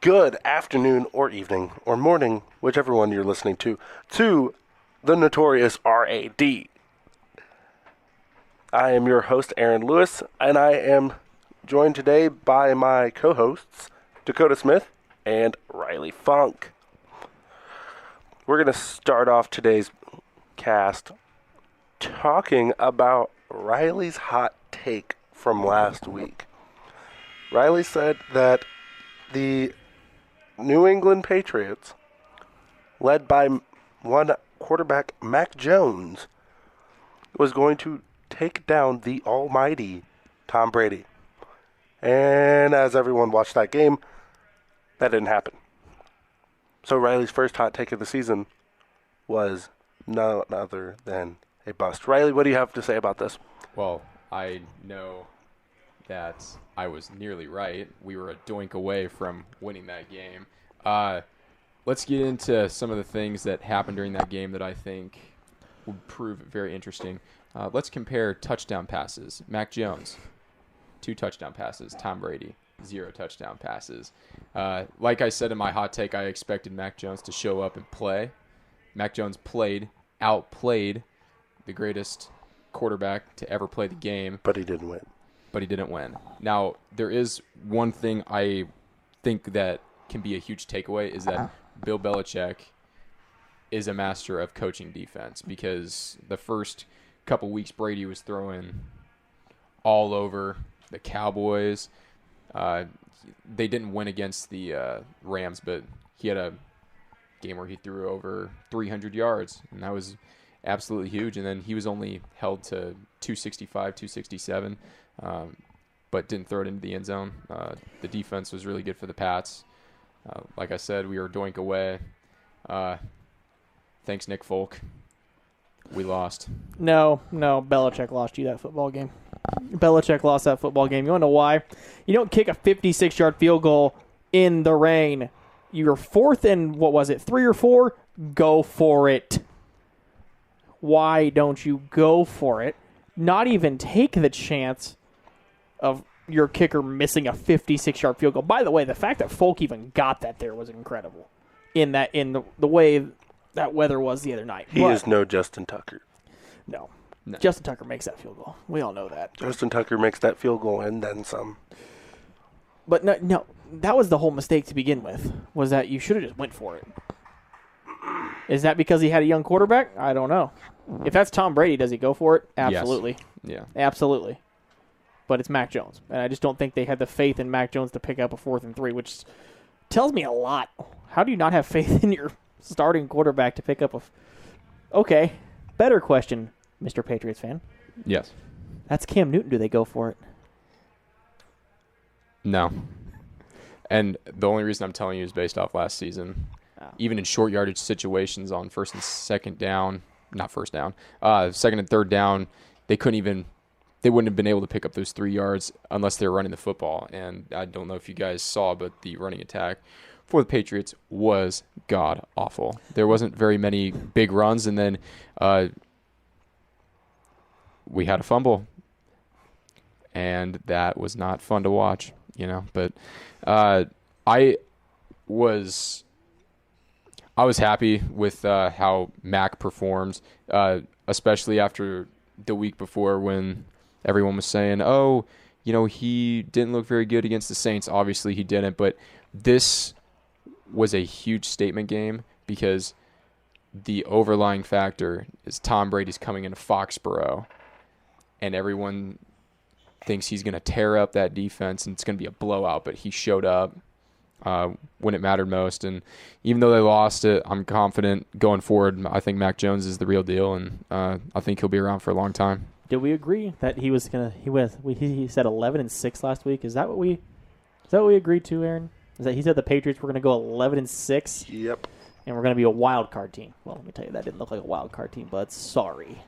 Good afternoon or evening or morning, whichever one you're listening to the Notorious R.A.D. I am your host, Aaron Lewis, and I am joined today by my co-hosts, Dakota Smith and Riley Funk. We're going to start off today's cast talking about Riley's hot take from last week. Riley said that the New England Patriots, led by one quarterback, Mac Jones, was going to take down the almighty Tom Brady. And as everyone watched that game, that didn't happen. So Riley's first hot take of the season was none other than a bust. Riley, what do you have to say about this? Well, I know that I was nearly right. We were a doink away from winning that game. Let's get into some of the things that happened during that game that I think would prove very interesting. Let's compare touchdown passes. Mac Jones, 2 touchdown passes. Tom Brady, 0 touchdown passes. Like I said in my hot take, I expected Mac Jones to show up and play. Mac Jones outplayed the greatest quarterback to ever play the game. But he didn't win. Now, there is one thing I think that can be a huge takeaway is that Bill Belichick is a master of coaching defense, because the first couple weeks Brady was throwing all over the Cowboys. They didn't win against the Rams, but he had a game where he threw over 300 yards, and that was absolutely huge. And then he was only held to 265, 267. But didn't throw it into the end zone. The defense was really good for the Pats. Like I said, we were doink away. Thanks, Nick Folk. We lost. No, Belichick lost you that football game. Belichick lost that football game. You want to know why? You don't kick a 56-yard field goal in the rain. You're fourth and, 3 or 4? Go for it. Why don't you go for it? Not even take the chance of your kicker missing a 56-yard field goal. By the way, the fact that Folk even got that there was incredible in the way that weather was the other night. He is no Justin Tucker. No. Justin Tucker makes that field goal. We all know that. Justin Tucker makes that field goal and then some. But no, that was the whole mistake to begin with, was that you should have just went for it. Is that because he had a young quarterback? I don't know. If that's Tom Brady, does he go for it? Absolutely. Yes. Yeah. Absolutely. But it's Mac Jones. And I just don't think they had the faith in Mac Jones to pick up a 4th and 3, which tells me a lot. How do you not have faith in your starting quarterback to pick up a... Okay, better question, Mr. Patriots fan. Yes. That's Cam Newton. Do they go for it? No. And the only reason I'm telling you is based off last season. Even in short yardage situations on first and second down, not first down, second and third down, they wouldn't have been able to pick up those 3 yards unless they were running the football. And I don't know if you guys saw, but the running attack for the Patriots was god-awful. There wasn't very many big runs, and then we had a fumble, and that was not fun to watch, But I was happy with how Mac performed, especially after the week before when everyone was saying, he didn't look very good against the Saints. Obviously he didn't, but this was a huge statement game because the overlying factor is Tom Brady's coming into Foxborough, and everyone thinks he's going to tear up that defense and it's going to be a blowout, but he showed up when it mattered most. And even though they lost it, I'm confident going forward. I think Mac Jones is the real deal, and I think he'll be around for a long time. Did we agree that he said 11-6 last week? Is that what we agreed to, Aaron? Is that he said the Patriots were going to go 11-6? Yep. And we're going to be a wild card team. Well, let me tell you, that didn't look like a wild card team, but sorry.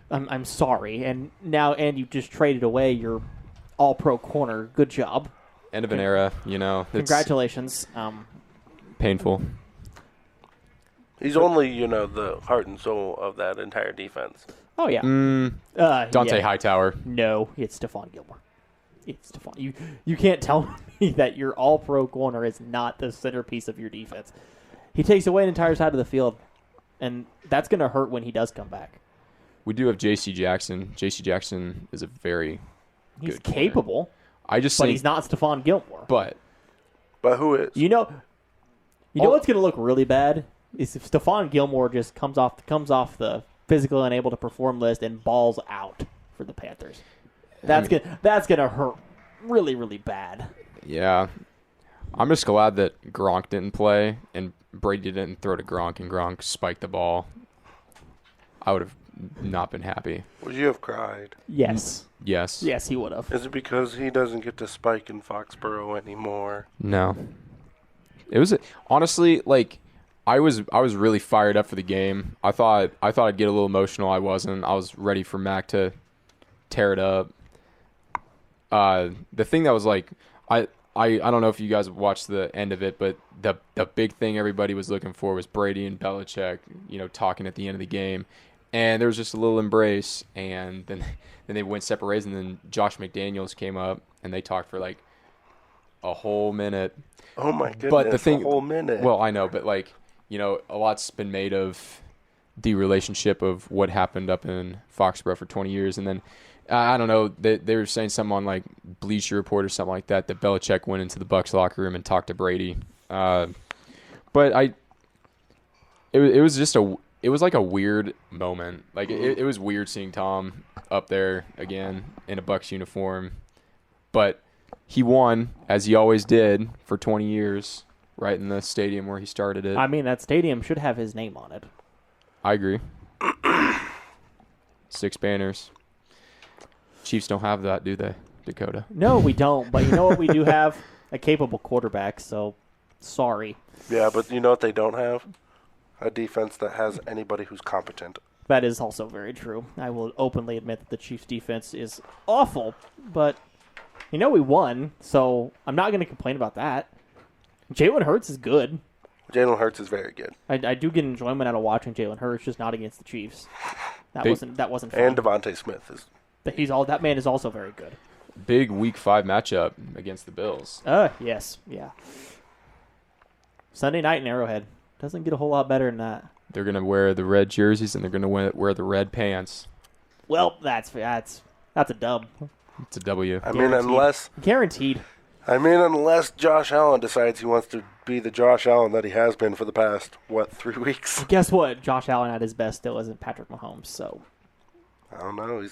I'm sorry. And you just traded away your all-pro corner. Good job. End of an era, Congratulations. Painful. He's only, the heart and soul of that entire defense. Oh, yeah. Dante yeah. Hightower. No, it's Stephon Gilmore. It's Stephon. You can't tell me that your all-pro corner is not the centerpiece of your defense. He takes away an entire side of the field, and that's going to hurt when he does come back. We do have J.C. Jackson. J.C. Jackson is a very He's good corner. capable, I just but think, he's not Stephon Gilmore. But who is? You know what's going to look really bad is if Stephon Gilmore just comes off the physical unable to perform list and balls out for the Panthers. That's gonna hurt really, really bad. Yeah. I'm just glad that Gronk didn't play and Brady didn't throw to Gronk and Gronk spiked the ball. I would have not been happy. Would you have cried? Yes. Yes. Yes, he would have. Is it because he doesn't get to spike in Foxborough anymore? No. It was honestly like I was really fired up for the game. I thought I'd get a little emotional. I wasn't. I was ready for Mac to tear it up. The thing that was like I don't know if you guys watched the end of it, but the big thing everybody was looking for was Brady and Belichick, talking at the end of the game. And there was just a little embrace, and then they went separate ways, and then Josh McDaniels came up, and they talked for like a whole minute. Oh my goodness, but a whole minute. Well, I know, but a lot's been made of the relationship of what happened up in Foxborough for 20 years, and then I don't know, they were saying something on like Bleacher Report or something like that Belichick went into the Bucs locker room and talked to Brady. But it was like a weird moment. Like it was weird seeing Tom up there again in a Bucs uniform, but he won as he always did for 20 years, right in the stadium where he started it. I mean, that stadium should have his name on it. I agree. 6 banners. Chiefs don't have that, do they, Dakota? No, we don't. But you know what? We do have a capable quarterback, so sorry. Yeah, but you know what they don't have? A defense that has anybody who's competent. That is also very true. I will openly admit that the Chiefs' defense is awful, but we won, so I'm not going to complain about that. Jalen Hurts is good. Jalen Hurts is very good. I do get enjoyment out of watching Jalen Hurts, just not against the Chiefs. That wasn't fun. And Devontae Smith is. That man is also very good. Big Week 5 matchup against the Bills. Yes, yeah. Sunday night in Arrowhead. Doesn't get a whole lot better than that. They're going to wear the red jerseys and they're going to wear the red pants. Well, that's a dub. It's a W. Guaranteed. Unless Josh Allen decides he wants to be the Josh Allen that he has been for the past 3 weeks. Guess what? Josh Allen at his best still isn't Patrick Mahomes, so I don't know.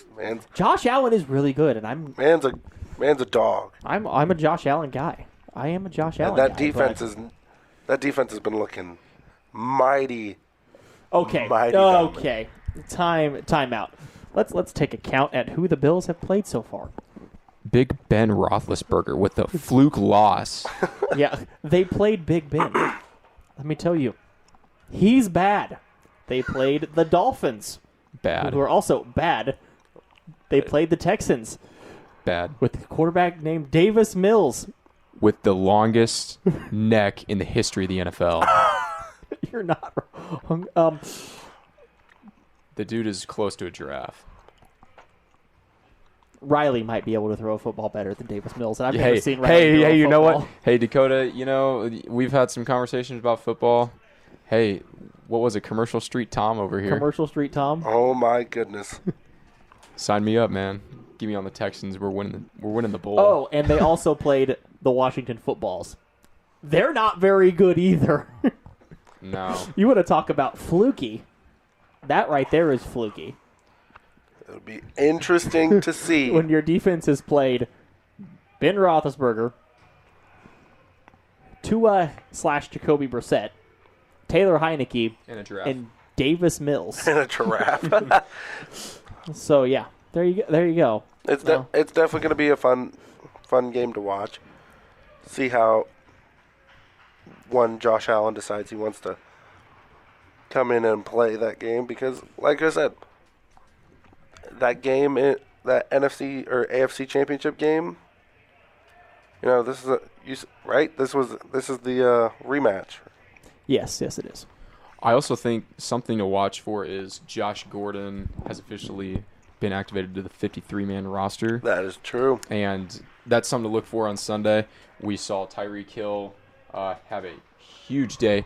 Josh Allen is really good, and man's a dog. I'm a Josh Allen guy. I am a Josh Allen that guy. That defense has been looking mighty. Okay. Dominant. Okay. Time out. Let's take a count at who the Bills have played so far. Big Ben Roethlisberger with the fluke loss. Yeah, they played Big Ben. Let me tell you, he's bad. They played the Dolphins. Bad. Who are also bad. They played the Texans. Bad. With a quarterback named Davis Mills. With the longest neck in the history of the NFL. You're not wrong. The dude is close to a giraffe. Riley might be able to throw a football better than Davis Mills. And I've never seen Riley throw a you know football. what? Hey, Dakota, we've had some conversations about football. Hey, what was it? Commercial Street Tom over here. Commercial Street Tom? Oh, my goodness. Sign me up, man. Give me on the Texans. We're winning the bowl. Oh, and they also played the Washington Footballs. They're not very good either. No. You want to talk about fluky. That right there is fluky. It'll be interesting to see. When your defense has played Ben Roethlisberger, Tua/Jacoby Brissett, Taylor Heineke, and Davis Mills. And a giraffe. So, yeah, there you go. It's definitely going to be a fun game to watch. See how Josh Allen decides he wants to come in and play that game, because, like I said, that game, that NFC or AFC Championship game, this is This is the rematch. Yes, it is. I also think something to watch for is Josh Gordon has officially been activated to the 53-man roster. That is true. And that's something to look for on Sunday. We saw Tyreek Hill have a huge day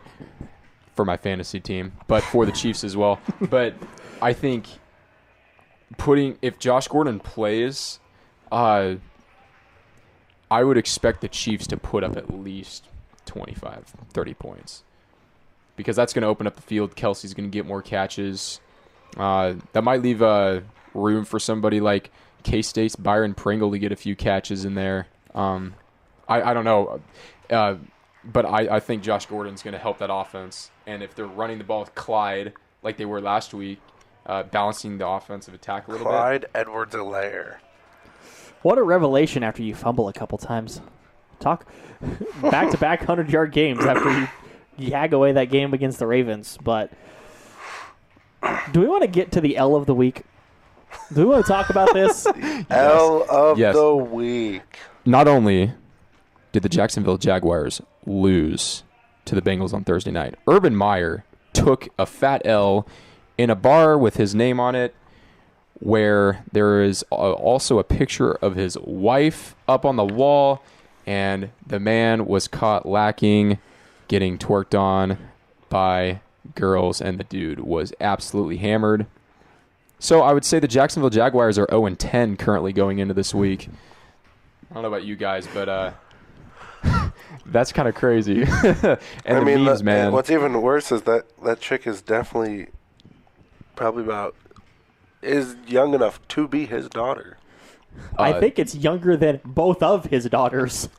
for my fantasy team, but for the Chiefs as well. But I think if Josh Gordon plays, I would expect the Chiefs to put up at least 25, 30 points. Because that's going to open up the field. Kelsey's going to get more catches. That might leave room for somebody like K-State's Byron Pringle to get a few catches in there. I don't know. But I think Josh Gordon's going to help that offense. And if they're running the ball with Clyde like they were last week, balancing the offensive attack a little bit. Clyde Edwards-Helaire. What a revelation after you fumble a couple times. Talk back-to-back 100-yard games after you yag away that game against the Ravens. But do we want to get to the L of the week? Do we want to talk about this? L of the week. Not only did the Jacksonville Jaguars lose to the Bengals on Thursday night, Urban Meyer took a fat L in a bar with his name on it, where there is also a picture of his wife up on the wall, and the man was caught lacking, getting twerked on by girls, and the dude was absolutely hammered. So I would say the Jacksonville Jaguars are 0-10 currently going into this week. I don't know about you guys, but that's kind of crazy. And the memes, man. What's even worse is that chick is definitely is young enough to be his daughter. I think it's younger than both of his daughters.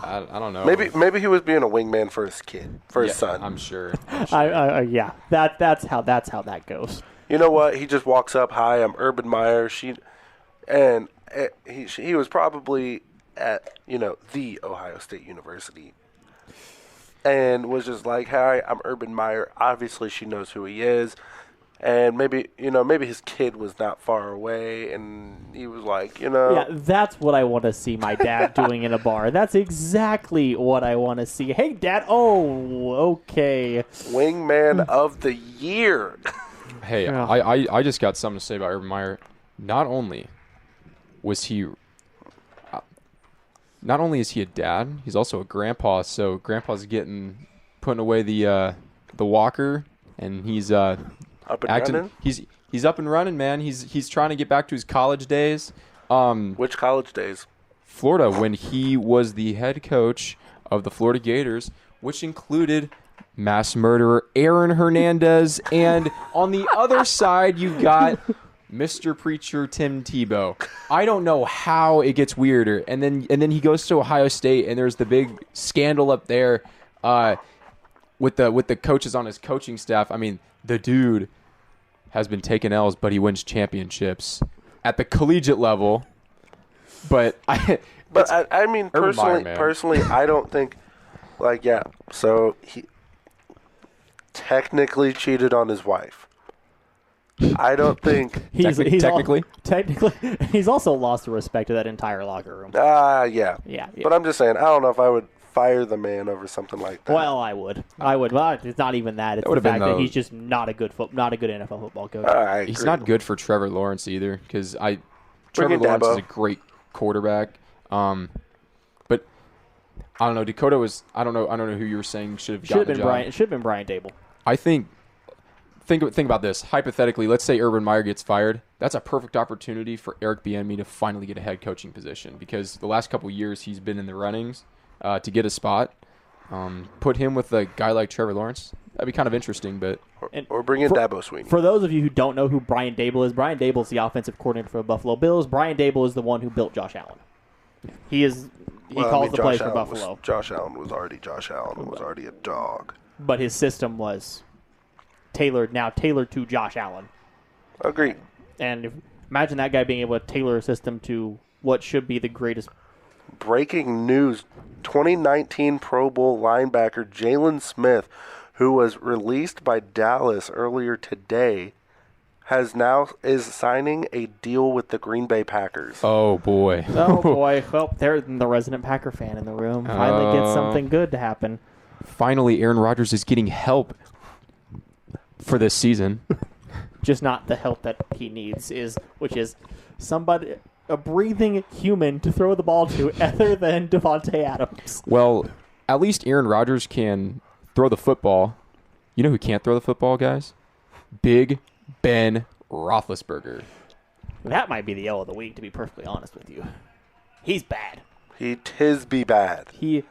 I don't know. Maybe he was being a wingman for his kid, for his son. I'm sure. Yeah, that's how that goes. You know what? He just walks up, "Hi, I'm Urban Meyer." He was probably at the Ohio State University, and was just like, "Hi, I'm Urban Meyer." Obviously, she knows who he is. And maybe his kid was not far away, and he was like, Yeah, that's what I want to see my dad doing in a bar. That's exactly what I want to see. Hey, Dad. Oh, okay. Wingman of the year. Hey, I just got something to say about Urban Meyer. Not only is he a dad, he's also a grandpa. So grandpa's putting away the walker, and he's up and running? He's up and running, man. He's trying to get back to his college days. Which college days? Florida, when he was the head coach of the Florida Gators, which included mass murderer Aaron Hernandez, and on the other side you got Mr. Preacher Tim Tebow. I don't know how it gets weirder. And then he goes to Ohio State, and there's the big scandal up there with the coaches on his coaching staff. I mean, the dude has been taking L's, but he wins championships at the collegiate level. But I mean, personally, I don't think, so he technically cheated on his wife. I don't think technically he's also lost the respect to that entire locker room. Yeah. But I'm just saying, I don't know if I would fire the man over something like that. Well, I would. Well, it's not even that. It's the fact that he's just not a good NFL football coach. He's not good for Trevor Lawrence either, because Trevor Lawrence is a great quarterback. But I don't know. Dakota was. I don't know who you were saying should have gotten the job. It should have been Brian Dable. I think about this. Hypothetically, let's say Urban Meyer gets fired. That's a perfect opportunity for Eric Bieniemy to finally get a head coaching position, because the last couple of years he's been in the runnings to get a spot. Put him with a guy like Trevor Lawrence. That'd be kind of interesting. Or bring in Dabo Swinney. For those of you who don't know who Brian Dable is the offensive coordinator for the Buffalo Bills. Brian Dable is the one who built Josh Allen. He calls the plays for Buffalo. Josh Allen was already a dog. But his system was tailored to Josh Allen. Agreed. And imagine that guy being able to tailor a system to what should be the greatest. Breaking news: 2019 Pro Bowl linebacker Jalen Smith, who was released by Dallas earlier today, is signing a deal with the Green Bay Packers. Oh boy! Well, there's the resident Packer fan in the room. Finally gets something good to happen. Finally, Aaron Rodgers is getting help for this season. just not the help that he needs, which is somebody, a breathing human to throw the ball to other than Devontae Adams. Well, at least Aaron Rodgers can throw the football. You know who can't throw the football, guys? Big Ben Roethlisberger. That might be the L of the week, to be perfectly honest with you. He's bad. He tis be bad. He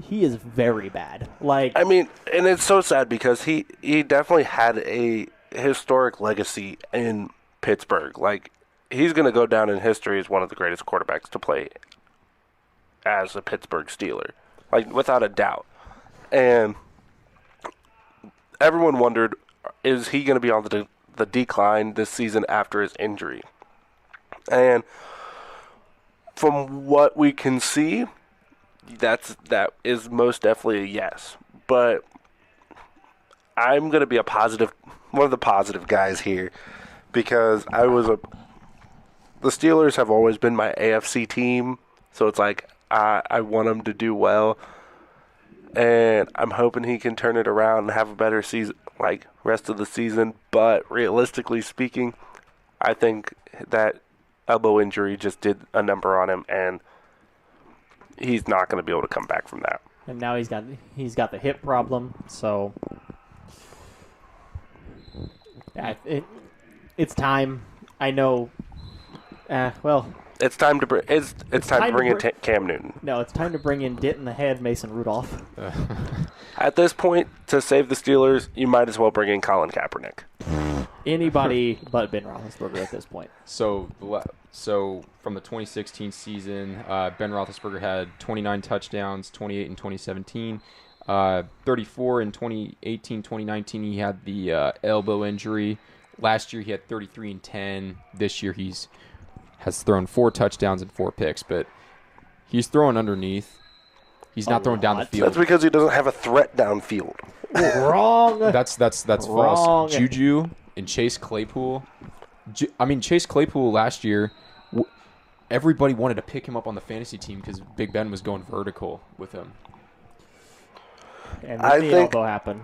is very bad. Like, I mean, and it's so sad because he definitely had a historic legacy in Pittsburgh. Like, he's going to go down in history as one of the greatest quarterbacks to play as a Pittsburgh Steeler. Like, without a doubt. And everyone wondered, is he going to be on the decline this season after his injury? And from what we can see, that is most definitely a yes. But I'm going to be one of the positive guys here, because the Steelers have always been my AFC team, so it's like I want them to do well, and I'm hoping he can turn it around and have a better season, like rest of the season. But realistically speaking, I think that elbow injury just did a number on him, and he's not going to be able to come back from that. And now he's got the hip problem, so it's time. I know. It's time to bring in Cam Newton. No, it's time to bring in Dit in the head, Mason Rudolph. At this point, to save the Steelers, you might as well bring in Colin Kaepernick. Anybody but Ben Roethlisberger at this point. So from the 2016 season, Ben Roethlisberger had 29 touchdowns, 28 in 2017, 34 in 2018, 2019. He had the elbow injury. Last year he had 33 and 10. This year has thrown 4 touchdowns and 4 picks, but he's throwing underneath. He's not throwing down the field. That's because he doesn't have a threat downfield. Wrong. That's Wrong. false. Juju and Chase Claypool. Chase Claypool last year, everybody wanted to pick him up on the fantasy team because Big Ben was going vertical with him. And then the elbow happened.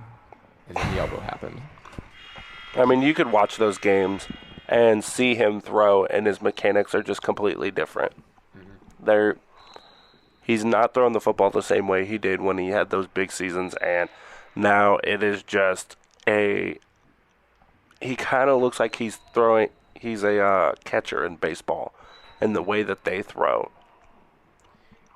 I mean, you could watch those games and see him throw, and his mechanics are just completely different. Mm-hmm. He's not throwing the football the same way he did when he had those big seasons, and now it is just he kind of looks like he's a catcher in baseball in the way that they throw.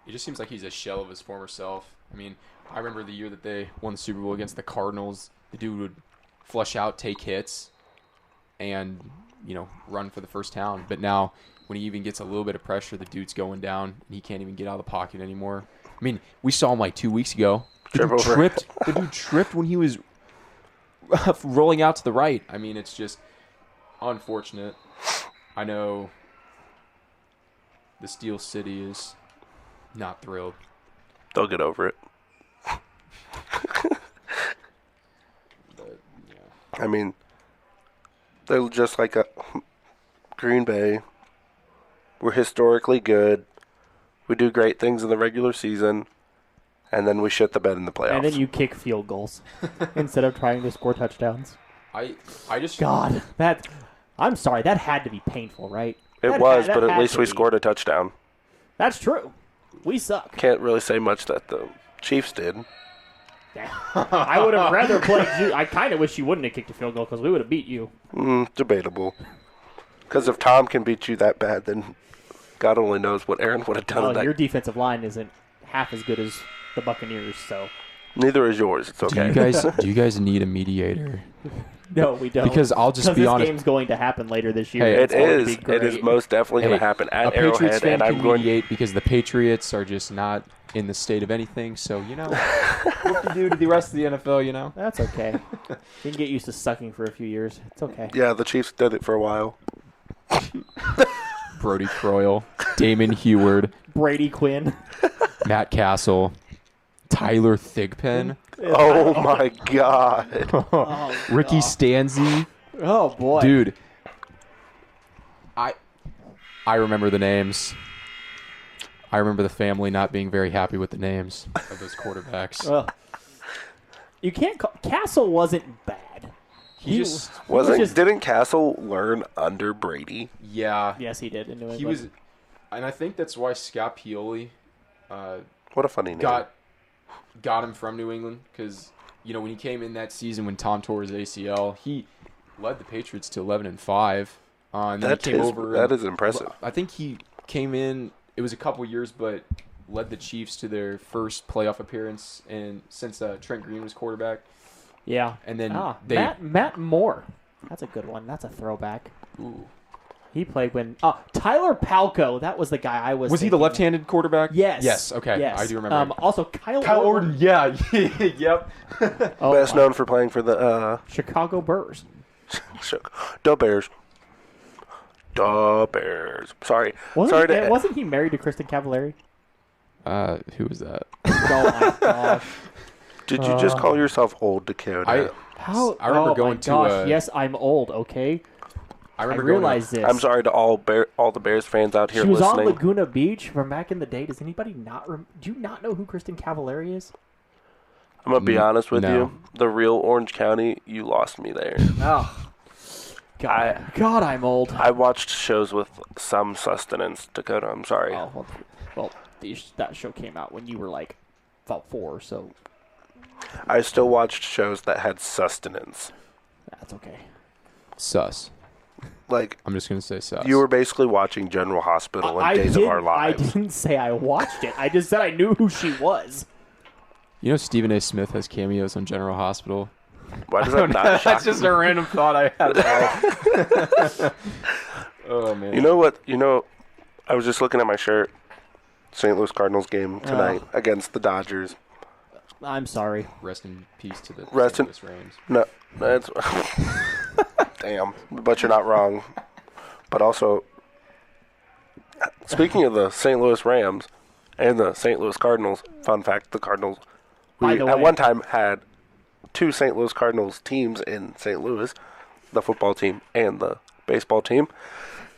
It just seems like he's a shell of his former self. I mean, I remember the year that they won the Super Bowl against the Cardinals. The dude would flush out, take hits, and run for the first down. But now, when he even gets a little bit of pressure, the dude's going down, and he can't even get out of the pocket anymore. I mean, we saw him like 2 weeks ago. The dude tripped when he was rolling out to the right. I mean, it's just unfortunate. I know the Steel City is not thrilled. They'll get over it. But, yeah. I mean, they're just like a Green Bay. We're historically good. We do great things in the regular season, and then we shit the bed in the playoffs. And then you kick field goals instead of trying to score touchdowns. I just God, I'm sorry, that had to be painful, right? It was, but at least we scored a touchdown. That's true. We suck. Can't really say much that the Chiefs did. I would have rather played you. I kind of wish you wouldn't have kicked a field goal because we would have beat you. Debatable. Because if Tom can beat you that bad, then God only knows what Aaron would have done. Well, your defensive line isn't half as good as the Buccaneers, so. Neither is yours. It's okay. Do you guys need a mediator? No, we don't. Because I'll just be honest. This game's going to happen later this year. Hey, it is most definitely going to happen at Arrowhead, and I'm going to mediate because the Patriots are just not in the state of anything. So what to do to the rest of the NFL, That's okay. You can get used to sucking for a few years. It's okay. Yeah, the Chiefs did it for a while. Brody Croyle, Damon Heward, Brady Quinn, Matt Castle, Tyler Thigpen. Oh my God. Ricky Stanzi. Oh boy. Dude. I remember the names. I remember the family not being very happy with the names of those quarterbacks. You can't call Castle wasn't bad. Didn't Castle learn under Brady? Yeah. Yes, he did. Into it, He was, and I think that's why Scott Pioli What a funny name. got him from New England, because when he came in that season when Tom tore his ACL, he led the Patriots to 11-5. And then he came over. That is impressive. I think he came in. It was a couple years, but led the Chiefs to their first playoff appearance since Trent Green was quarterback. Yeah. And then Matt Moore. That's a good one. That's a throwback. Ooh. He played when Tyler Palco. That was the guy I was. Was he the left-handed quarterback? Yes. Yes. Okay. Yes. I do remember. Also, Kyle Orton. Yeah. Yep. Best known for playing for the Chicago Bears. the Bears. The Bears. Sorry. Wasn't he married to Kristen Cavallari? Who was that? Oh my gosh. Did you just call yourself old, Dakota? I remember going to. Yes, I'm old. Okay. I realized this. I'm sorry to all the Bears fans out here She was listening. on Laguna Beach from back in the day. Does anybody do you not know who Kristen Cavallari is? I'm gonna be honest with no. you. The real Orange County, you lost me there. Oh. God, I'm old. I watched shows with some sustenance, Dakota. I'm sorry. Oh, well, that show came out when you were like about 4, so I still watched shows that had sustenance. that's okay. Sus. Like, I'm just gonna say sus. you were basically watching General Hospital and Days of Our Lives. I didn't say I watched it. I just said I knew who she was. Stephen A. Smith has cameos on General Hospital. Why does that not shock That's just a random thought I had. Oh man. You know what? I was just looking at my shirt. St. Louis Cardinals game tonight against the Dodgers. I'm sorry. Rest in peace to the St. Louis Rams. No, that's damn. But you're not wrong. But also, speaking of the St. Louis Rams and the St. Louis Cardinals, fun fact: the Cardinals at one time had 2 St. Louis Cardinals teams in St. Louis, the football team and the baseball team,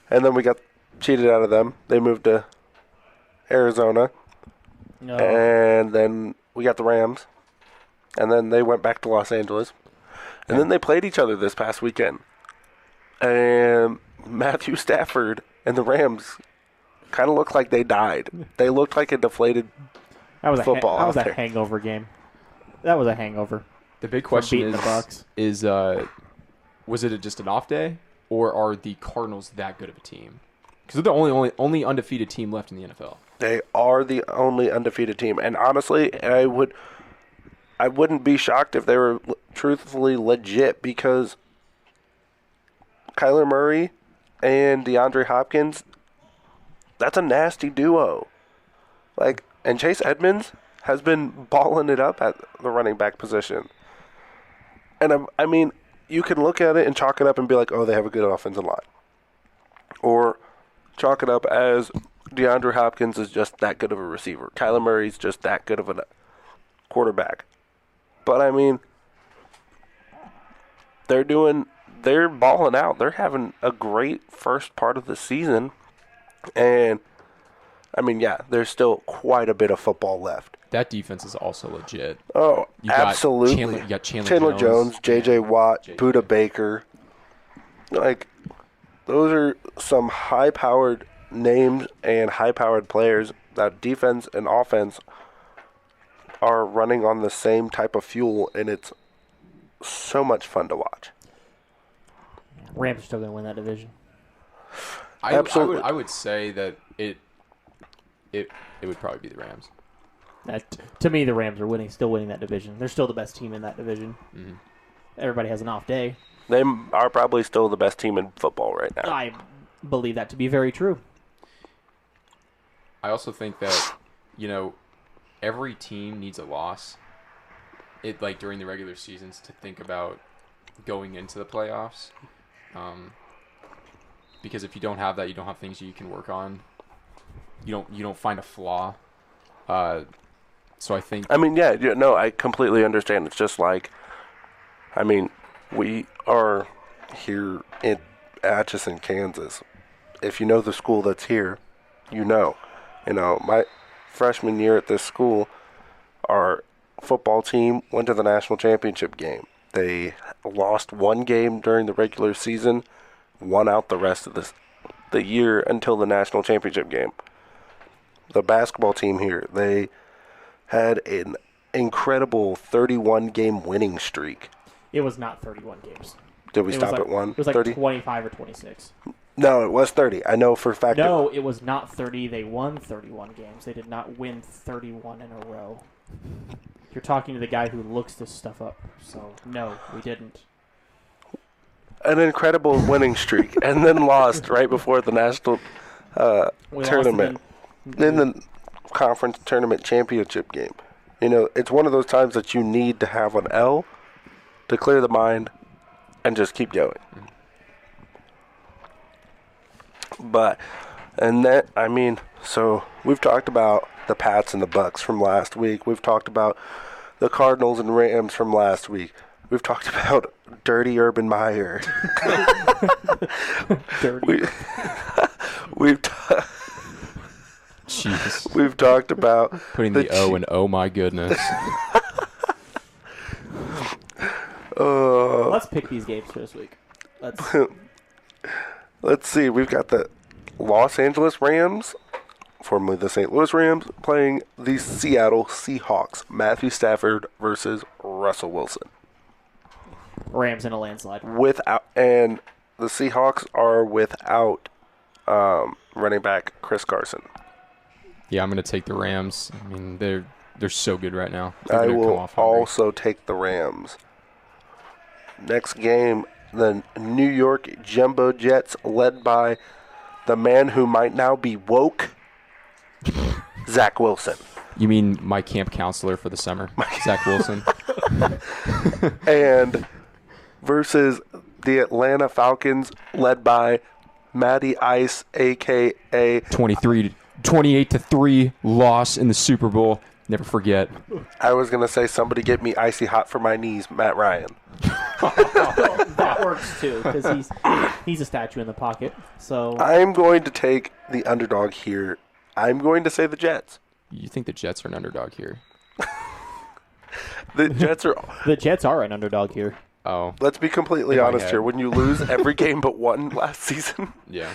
and then we got cheated out of them. They moved to Arizona, and then we got the Rams, and then they went back to Los Angeles, and then they played each other this past weekend. And Matthew Stafford and the Rams kind of looked like they died. They looked like a deflated football. That was a hangover game. That was a hangover. The big question beating the Bucs. is was it just an off day, or are the Cardinals that good of a team? Because they're the only undefeated team left in the NFL. They are the only undefeated team, and honestly, I wouldn't be shocked if they were truthfully legit, because Kyler Murray and DeAndre Hopkins, that's a nasty duo. And Chase Edmonds has been balling it up at the running back position. And I mean, you can look at it and chalk it up and be like, oh, they have a good offensive line. Or chalk it up as DeAndre Hopkins is just that good of a receiver. Kyler Murray's just that good of a quarterback. But I mean, they're balling out. They're having a great first part of the season. And I mean, yeah, there's still quite a bit of football left. That defense is also legit. Oh, absolutely. You got Chandler Jones, J.J. Watt, Budda Baker. Those are some high-powered names and high-powered players that defense and offense are running on the same type of fuel, and it's so much fun to watch. Rams are still going to win that division. Absolutely. I would say that it would probably be the Rams. To me, the Rams are still winning that division. They're still the best team in that division. Mm-hmm. Everybody has an off day. They are probably still the best team in football right now. I believe that to be very true. I also think that, every team needs a loss. During the regular seasons to think about going into the playoffs. Because if you don't have that, you don't have things you can work on. You don't find a flaw. So I think. I mean, yeah, no, I completely understand. It's just we are here in Atchison, Kansas. If you know the school that's here, my freshman year at this school, our football team went to the national championship game. They lost one game during the regular season, won out the rest of the year until the national championship game. The basketball team here, they had an incredible 31-game winning streak. It was not 31 games. Did we stop at one? It was like 30? 25 or 26. No, it was 30. I know for a fact. No, it was not 30. They won 31 games. They did not win 31 in a row. You're talking to the guy who looks this stuff up. So, no, we didn't. An incredible winning streak, and then lost right before the national tournament. In the conference tournament championship game. You know, it's one of those times that you need to have an L to clear the mind and just keep going. But, and that, I mean, so we've talked about the Pats and the Bucks from last week. We've talked about the Cardinals and Rams from last week. We've talked about Dirty Urban Meyer. Dirty. Jeez. We've talked about Putting the O in oh my goodness. Let's pick these games for this week. Let's see. We've got the Los Angeles Rams, formerly the St. Louis Rams, playing the Seattle Seahawks. Matthew Stafford versus Russell Wilson. Rams in a landslide. And the Seahawks are without running back Chris Carson. Yeah, I'm going to take the Rams. I mean, they're so good right now. I will also take the Rams. Next game, the New York Jumbo Jets, led by the man who might now be woke, Zach Wilson. You mean my camp counselor for the summer, Zach Wilson? And versus the Atlanta Falcons, led by Matty Ice, a.k.a. 28-3 loss in the Super Bowl. Never forget. I was going to say, somebody get me icy hot for my knees, Matt Ryan. That works, too, because he's a statue in the pocket. So I'm going to take the underdog here. I'm going to say the Jets. You think the Jets are an underdog here? The Jets are an underdog here. Oh. Let's be completely honest here. When you lose every game but one last season, yeah,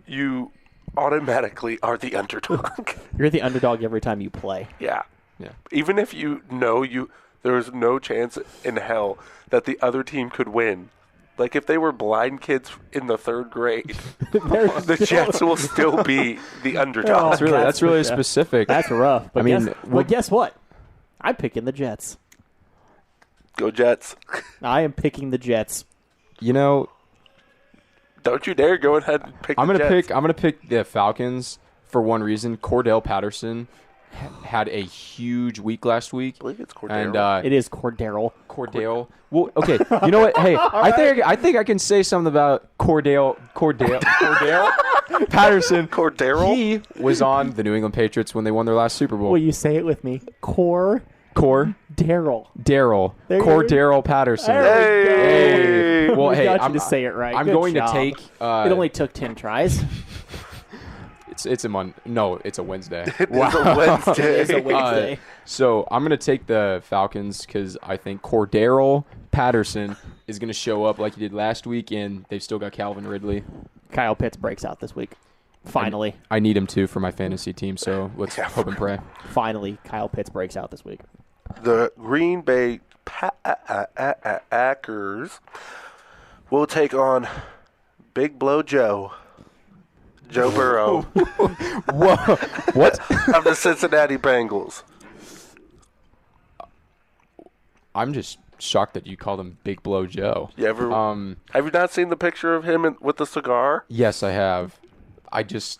you automatically are the underdog. You're the underdog every time you play. Yeah. Yeah. Even if there's no chance in hell that the other team could win. Like if they were blind kids in the third grade, the Jets will still be the underdog. That's really specific. That's rough. But guess what? I'm picking the Jets. Go Jets. I am picking the Jets. You know, don't you dare go ahead and pick the Jets. I'm gonna pick the Falcons for one reason. Cordell Patterson had a huge week last week. I believe it's Cordell. And it is Cordell. Cordell. Well, okay. You know what? Hey, I think I can say something about Cordell Patterson. Cordero. He was on the New England Patriots when they won their last Super Bowl. Will you say it with me? Cordell. Cordell Patterson. Hey. Well, we hey, got you to say it right. I'm Good going job. to take. It only took 10 tries. It's a Monday. No, it's a Wednesday. It is a Wednesday. It's a Wednesday. So I'm going to take the Falcons because I think Cordell Patterson is going to show up like he did last week, and they've still got Calvin Ridley. Kyle Pitts breaks out this week. Finally. I need him too for my fantasy team, so let's hope and pray. Finally, Kyle Pitts breaks out this week. The Green Bay Packers will take on Big Blow Joe Burrow. Whoa. What? Of the Cincinnati Bengals. I'm just shocked that you called him Big Blow Joe. You ever? Have you not seen the picture of him with the cigar? Yes, I have. I just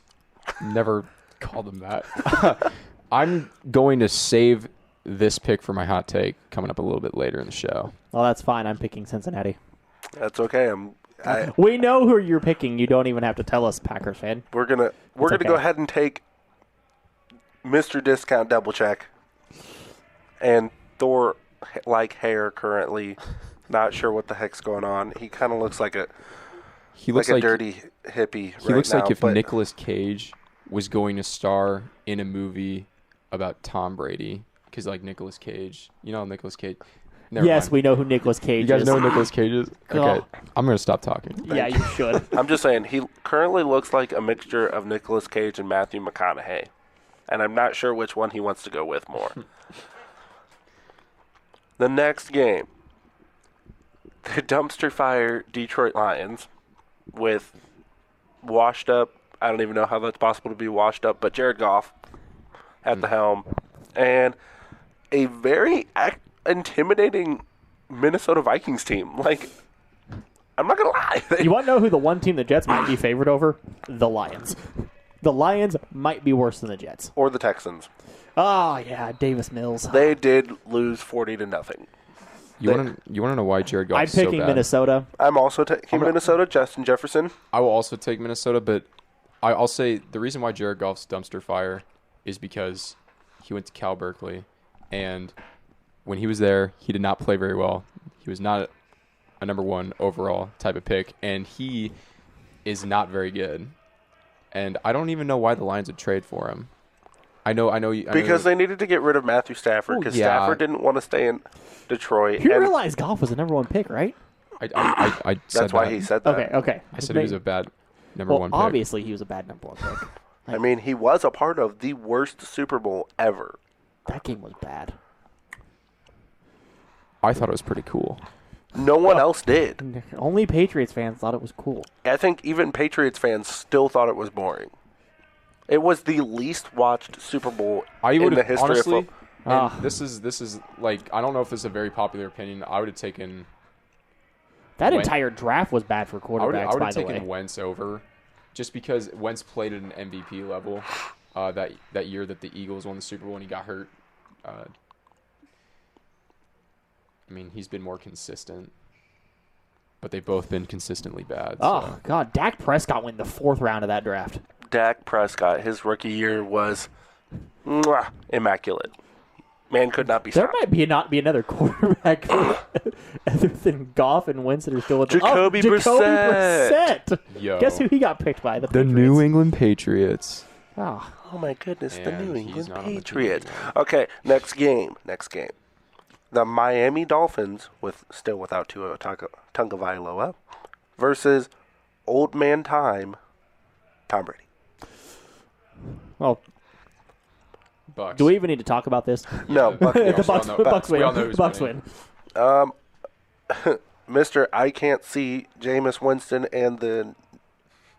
never called him that. I'm going to save this pick for my hot take coming up a little bit later in the show. Well, that's fine. I'm picking Cincinnati. That's okay. We know who you're picking. You don't even have to tell us, Packers fan. We're gonna go ahead and take Mr. Discount Double Check and Thor like hair currently. Not sure what the heck's going on. He kind of looks like a dirty hippie. He looks like if Nicolas Cage was going to star in a movie about Tom Brady, because like Nicolas Cage, Nicolas Cage. Never Yes, mind. we know who Nicolas Cage You guys is. know who Nicolas Cage is? Oh. Okay, I'm going to stop talking. Yeah, you should. I'm just saying, he currently looks like a mixture of Nicolas Cage and Matthew McConaughey. And I'm not sure which one he wants to go with more. The next game, the dumpster fire Detroit Lions with washed up, I don't even know how that's possible to be washed up, but Jared Goff at the helm. And a very intimidating Minnesota Vikings team. Like, I'm not going to lie. You want to know who the one team the Jets might be favored over? The Lions. The Lions might be worse than the Jets. Or the Texans. Oh, yeah, Davis Mills. They did lose 40-0. You want to know why Jared Goff I'm is so picking bad? Minnesota. I'm also taking Minnesota, Justin Jefferson. I will also take Minnesota, but I'll say the reason why Jared Goff's dumpster fire is because he went to Cal Berkeley, and when he was there, he did not play very well. He was not a number 1 overall type of pick, and he is not very good. And I don't even know why the Lions would trade for him. I know. Because they needed to get rid of Matthew Stafford because Stafford didn't want to stay in Detroit. You realize Goff was the number 1 pick, right? I said That's why that. he said that. Okay. I said he was a bad number 1 pick. Obviously he was a bad number 1 pick. I mean, he was a part of the worst Super Bowl ever. That game was bad. I thought it was pretty cool. No one else did. Only Patriots fans thought it was cool. I think even Patriots fans still thought it was boring. It was the least watched Super Bowl in the history honestly, of football. and this is like, I don't know if this is a very popular opinion. I would have taken That Wentz. entire draft was bad for quarterbacks, I would by have the way. taken Wentz over, just because Wentz played at an MVP level that year that the Eagles won the Super Bowl and he got hurt. I mean, he's been more consistent, but they've both been consistently bad. Oh, God. Dak Prescott went in the 4th round of that draft. Dak Prescott, his rookie year was immaculate. Man could not be There stopped. might not be another quarterback other than Goff and Wentz that are still with Jacoby Brissett. Yo. Guess who he got picked by? The The Patriots. New England Patriots. Oh, Oh, my goodness, the And New he's England not on the team Patriots. anymore. Okay, next game. The Miami Dolphins, still without Tua Tagovailoa, versus Old Man Tom Brady. well, Bucks. do we even need to talk about this? No, Buccaneers. The Bucks, all know- Bucks we win. all know who's Bucks winning. win. Mr. I can't see Jameis Winston and the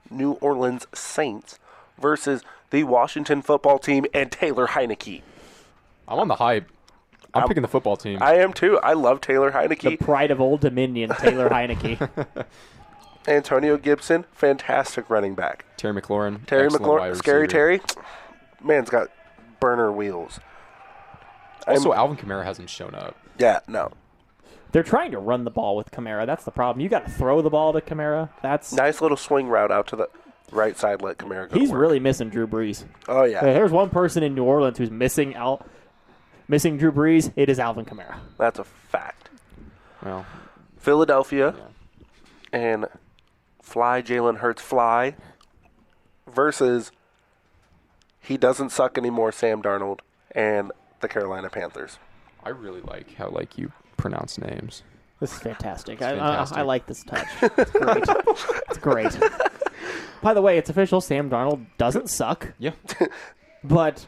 New Orleans Saints versus the Washington football team and Taylor Heineke. I'm on the hype. I'm picking the football team. I am too. I love Taylor The Heineke. pride of Old Dominion, Taylor Heineke. Antonio Gibson, fantastic running back. Terry McLaurin. Terry excellent wide McLaurin, Scary receiver. Terry, man's got burner wheels. Also, Alvin Kamara hasn't shown up. Yeah, no. They're trying to run the ball with Kamara. That's the problem. You got to throw the ball to Kamara. That's Nice little swing route out to the right side. Let Kamara go. he's to work. really missing Drew Brees. Oh yeah, There's one person in New Orleans who's missing Drew Brees. It is Alvin Kamara. that's a fact. Well, Philadelphia and Fly Jalen Hurts Fly versus he doesn't suck anymore Sam Darnold and the Carolina Panthers. I really like how you pronounce names. This is fantastic. fantastic. I like this touch. It's great. It's great. By the way, it's official. Sam Darnold doesn't suck, Yeah. but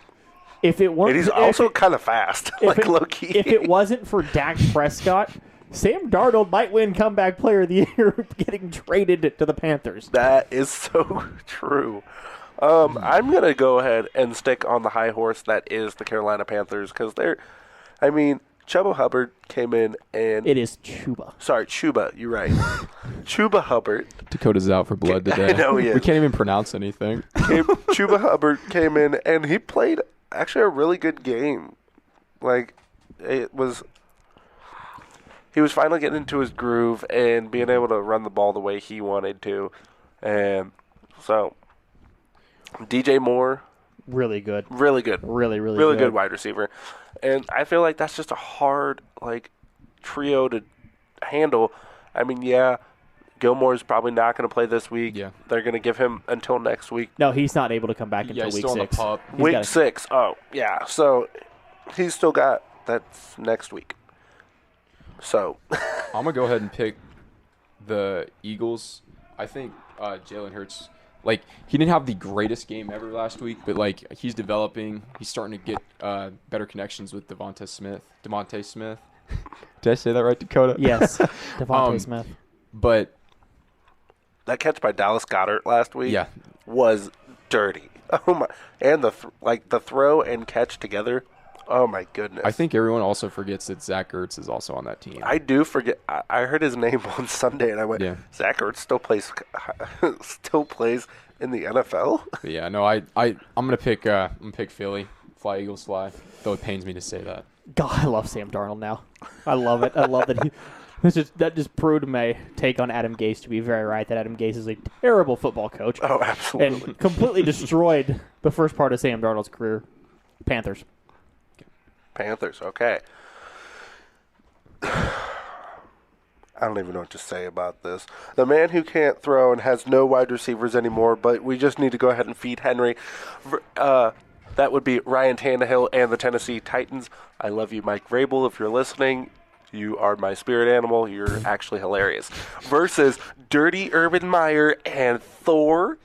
if it weren't, And he's if also it- kind of fast, if like it- low key. If it wasn't for Dak Prescott, Sam Darnold might win Comeback Player of the Year getting traded to the Panthers. That is so true. I'm going to go ahead and stick on the high horse that is the Carolina Panthers because Chuba Hubbard came in and... It is Chuba. Sorry, Chuba, you're right. Chuba Hubbard. Dakota's out for blood today. I know he is. We can't even pronounce anything. Chuba Hubbard came in and he played actually a really good game. He was finally getting into his groove and being able to run the ball the way he wanted to. And so, DJ Moore, Really good. really good. Really Good wide receiver. And I feel like that's just a hard, trio to handle. Gilmore's probably not going to play this week. Yeah. They're going to give him until next week. No, he's not able to come back Yeah, until he's week still on the 6. pup. He's Week gotta- 6. Oh, yeah. So he's still got that's next week. So, I'm gonna go ahead and pick the Eagles. I think Jalen Hurts, like, he didn't have the greatest game ever last week, but like he's developing. He's starting to get better connections with Devontae Smith. Did I say that right, Dakota? Yes, Devontae Smith. But that catch by Dallas Goedert last week yeah, was dirty. Oh my! And the throw and catch together. Oh my goodness! I think everyone also forgets that Zach Ertz is also on that team. I do forget. I heard his name on Sunday, and I went, Zach Ertz still plays in the NFL. But yeah, no, I'm gonna pick Philly. Fly Eagles fly. Though it pains me to say that. God, I love Sam Darnold now. I love it. I love that that just proved my take on Adam Gase to be very right. That Adam Gase is a terrible football coach. Oh, absolutely. And completely destroyed the first part of Sam Darnold's career. Panthers, okay. I don't even know what to say about this. The man who can't throw and has no wide receivers anymore, but we just need to go ahead and feed Henry. That would be Ryan Tannehill and the Tennessee Titans. I love you, Mike Vrabel, if you're listening. You are my spirit animal. You're actually hilarious. Versus Dirty Urban Meyer and Thor,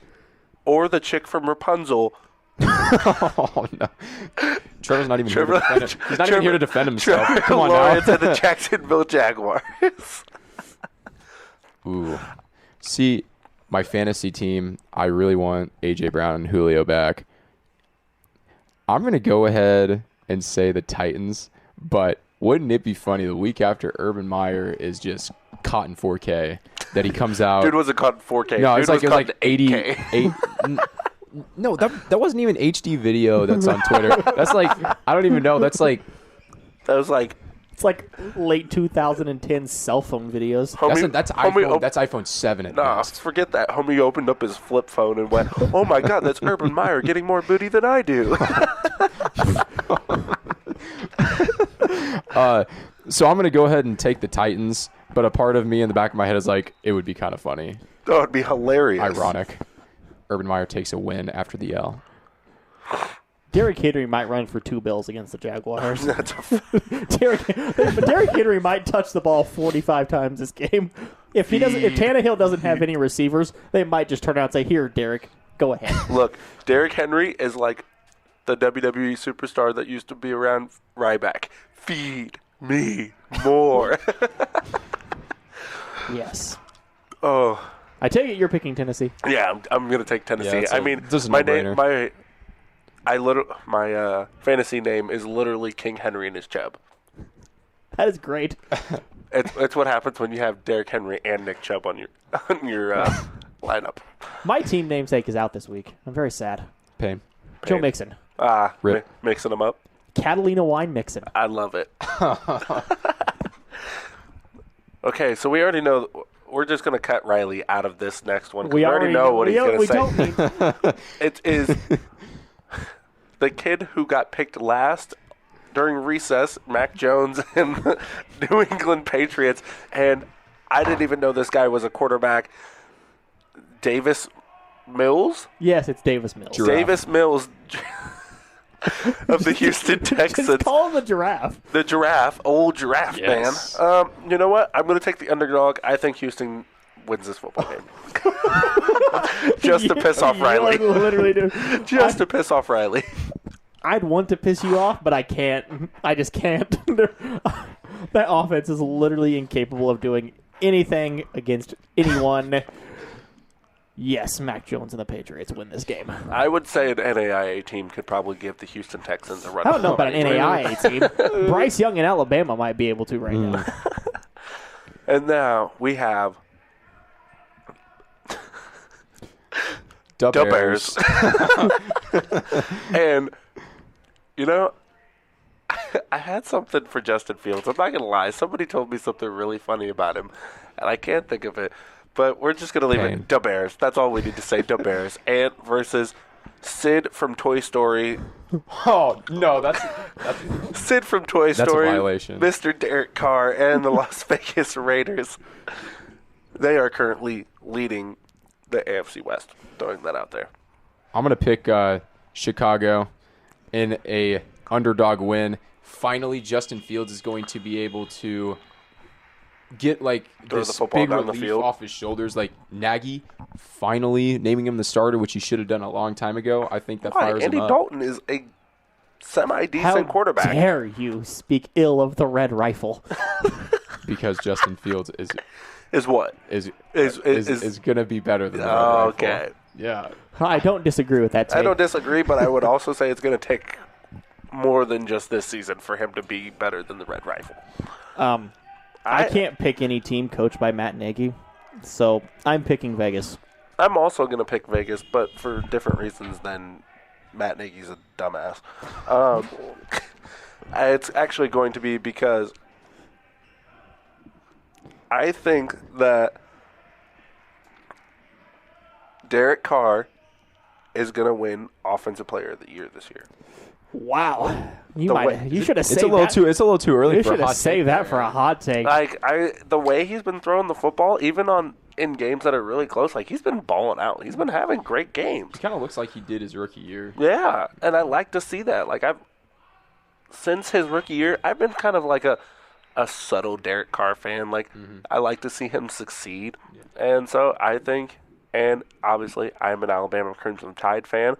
or the chick from Rapunzel. Oh, no. Trevor's not even here to defend him. He's not even here to defend himself. Trevor Come on Lawrence now. and the Jacksonville Jaguars. Ooh. See, my fantasy team, I really want A.J. Brown and Julio back. I'm going to go ahead and say the Titans, but wouldn't it be funny the week after Urban Meyer is just caught in 4K that he comes out? Dude wasn't caught in 4K. No, Dude it was like 88. No, that wasn't even HD video that's on Twitter. That's like, I don't even know. That's like. That was like. It's like late 2010 cell phone videos. That's iPhone 7 at best. Forget that. Homie opened up his flip phone and went, oh my God, that's Urban Meyer getting more booty than I do. So I'm going to go ahead and take the Titans, but a part of me in the back of my head is like, it would be kind of funny. Oh, it'd be hilarious. Ironic. Urban Meyer takes a win after the L. Derrick Henry might run for 2 bills against the Jaguars. But Derrick Henry might touch the ball 45 times this game. If Tannehill doesn't have any receivers, they might just turn out and say, "Here, Derrick, go ahead." Look, Derrick Henry is like the WWE superstar that used to be around Ryback. Feed me more. Yes. Oh. I take it you're picking Tennessee. Yeah, I'm going to take Tennessee. Yeah, I mean, this is my no-brainer. my fantasy name is literally King Henry and his Chubb. That is great. It's what happens when you have Derrick Henry and Nick Chubb on your lineup. My team namesake is out this week. I'm very sad. Pain. Joe Mixon. Rip. Mixing them up. Catalina Wine Mixon. I love it. Okay, so we already know. We're just going to cut Riley out of this next one. We already know what he's going to say. Don't need It is the kid who got picked last during recess, Mac Jones and the New England Patriots. And I didn't even know this guy was a quarterback. Davis Mills? Yes, it's Davis Mills. Giraffe. Davis Mills of the Houston Texans. Just call him the giraffe. The giraffe, old giraffe, Yes. man. You know what? I'm going to take the underdog. I think Houston wins this football game. Just to piss off Riley. Literally do. Just to piss off Riley. I'd want to piss you off, but I can't. I just can't. That offense is literally incapable of doing anything against anyone. Yes, Mac Jones and the Patriots win this game. I would say an NAIA team could probably give the Houston Texans a run. I don't know about an NAIA team. Bryce Young in Alabama might be able to right now. And now we have Dub Bears. And, you know, I had something for Justin Fields. I'm not going to lie. Somebody told me something really funny about him, and I can't think of it. But we're just going to leave it. Da Bears. That's all we need to say. Da Bears. Ant versus Sid from Toy Story. Oh, no, that's Sid from Toy Story. a violation. Mr. Derek Carr and the Las Vegas Raiders. They are currently leading the AFC West. Throwing that out there. I'm going to pick Chicago in a underdog win. Finally, Justin Fields is going to be able to get like Throw this the football big down the relief field. off his shoulders, like Nagy finally naming him the starter, which he should have done a long time ago. I think that Why? fires Andy him up. Dalton is a semi-decent How quarterback. dare you speak ill of the Red Rifle? Because Justin Fields Is what? is Is going to be better than the Red Rifle. okay. Yeah. I don't disagree with that take. I don't disagree, but I would also say it's going to take more than just this season for him to be better than the Red Rifle. I can't pick any team coached by Matt Nagy, so I'm picking Vegas. I'm also going to pick Vegas, but for different reasons than Matt Nagy's a dumbass. It's actually going to be because I think that Derek Carr is going to win Offensive Player of the Year this year. Wow, you The should have saved It's a little that. too. It's a little too early You for should a have hot saved take that there. for a hot take. The way he's been throwing the football, even in games that are really close, like he's been balling out. He's been having great games. It kind of looks like he did his rookie year. Yeah, and I like to see that. Like since his rookie year, I've been kind of like a subtle Derek Carr fan. Like I like to see him succeed, and so I think, and obviously I'm an Alabama Crimson Tide fan,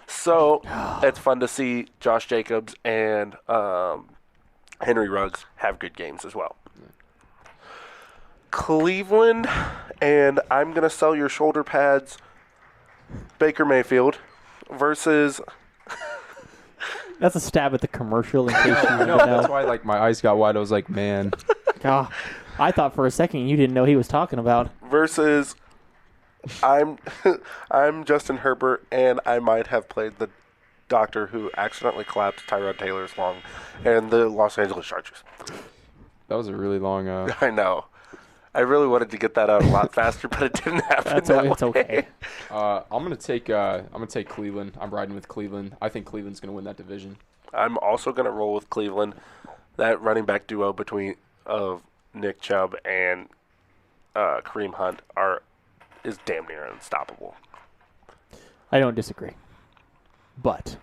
so it's fun to see Josh Jacobs and Henry Ruggs have good games as well. Cleveland, and I'm gonna sell your shoulder pads. Baker Mayfield versus. That's a stab at the commercial in case you didn't No, that's know. why like my eyes got wide. I was like, man, Ah, I thought for a second you didn't know he was talking about. Versus, I'm Justin Herbert, and I might have played the doctor who accidentally collapsed Tyrod Taylor's lung, and the Los Angeles Chargers. that was a really long. I know. I really wanted to get that out a lot faster, but it didn't happen. It's way. okay. I'm gonna take Cleveland. I'm riding with Cleveland. I think Cleveland's gonna win that division. I'm also going to roll with Cleveland. That running back duo between Nick Chubb and Kareem Hunt is damn near unstoppable. I don't disagree, but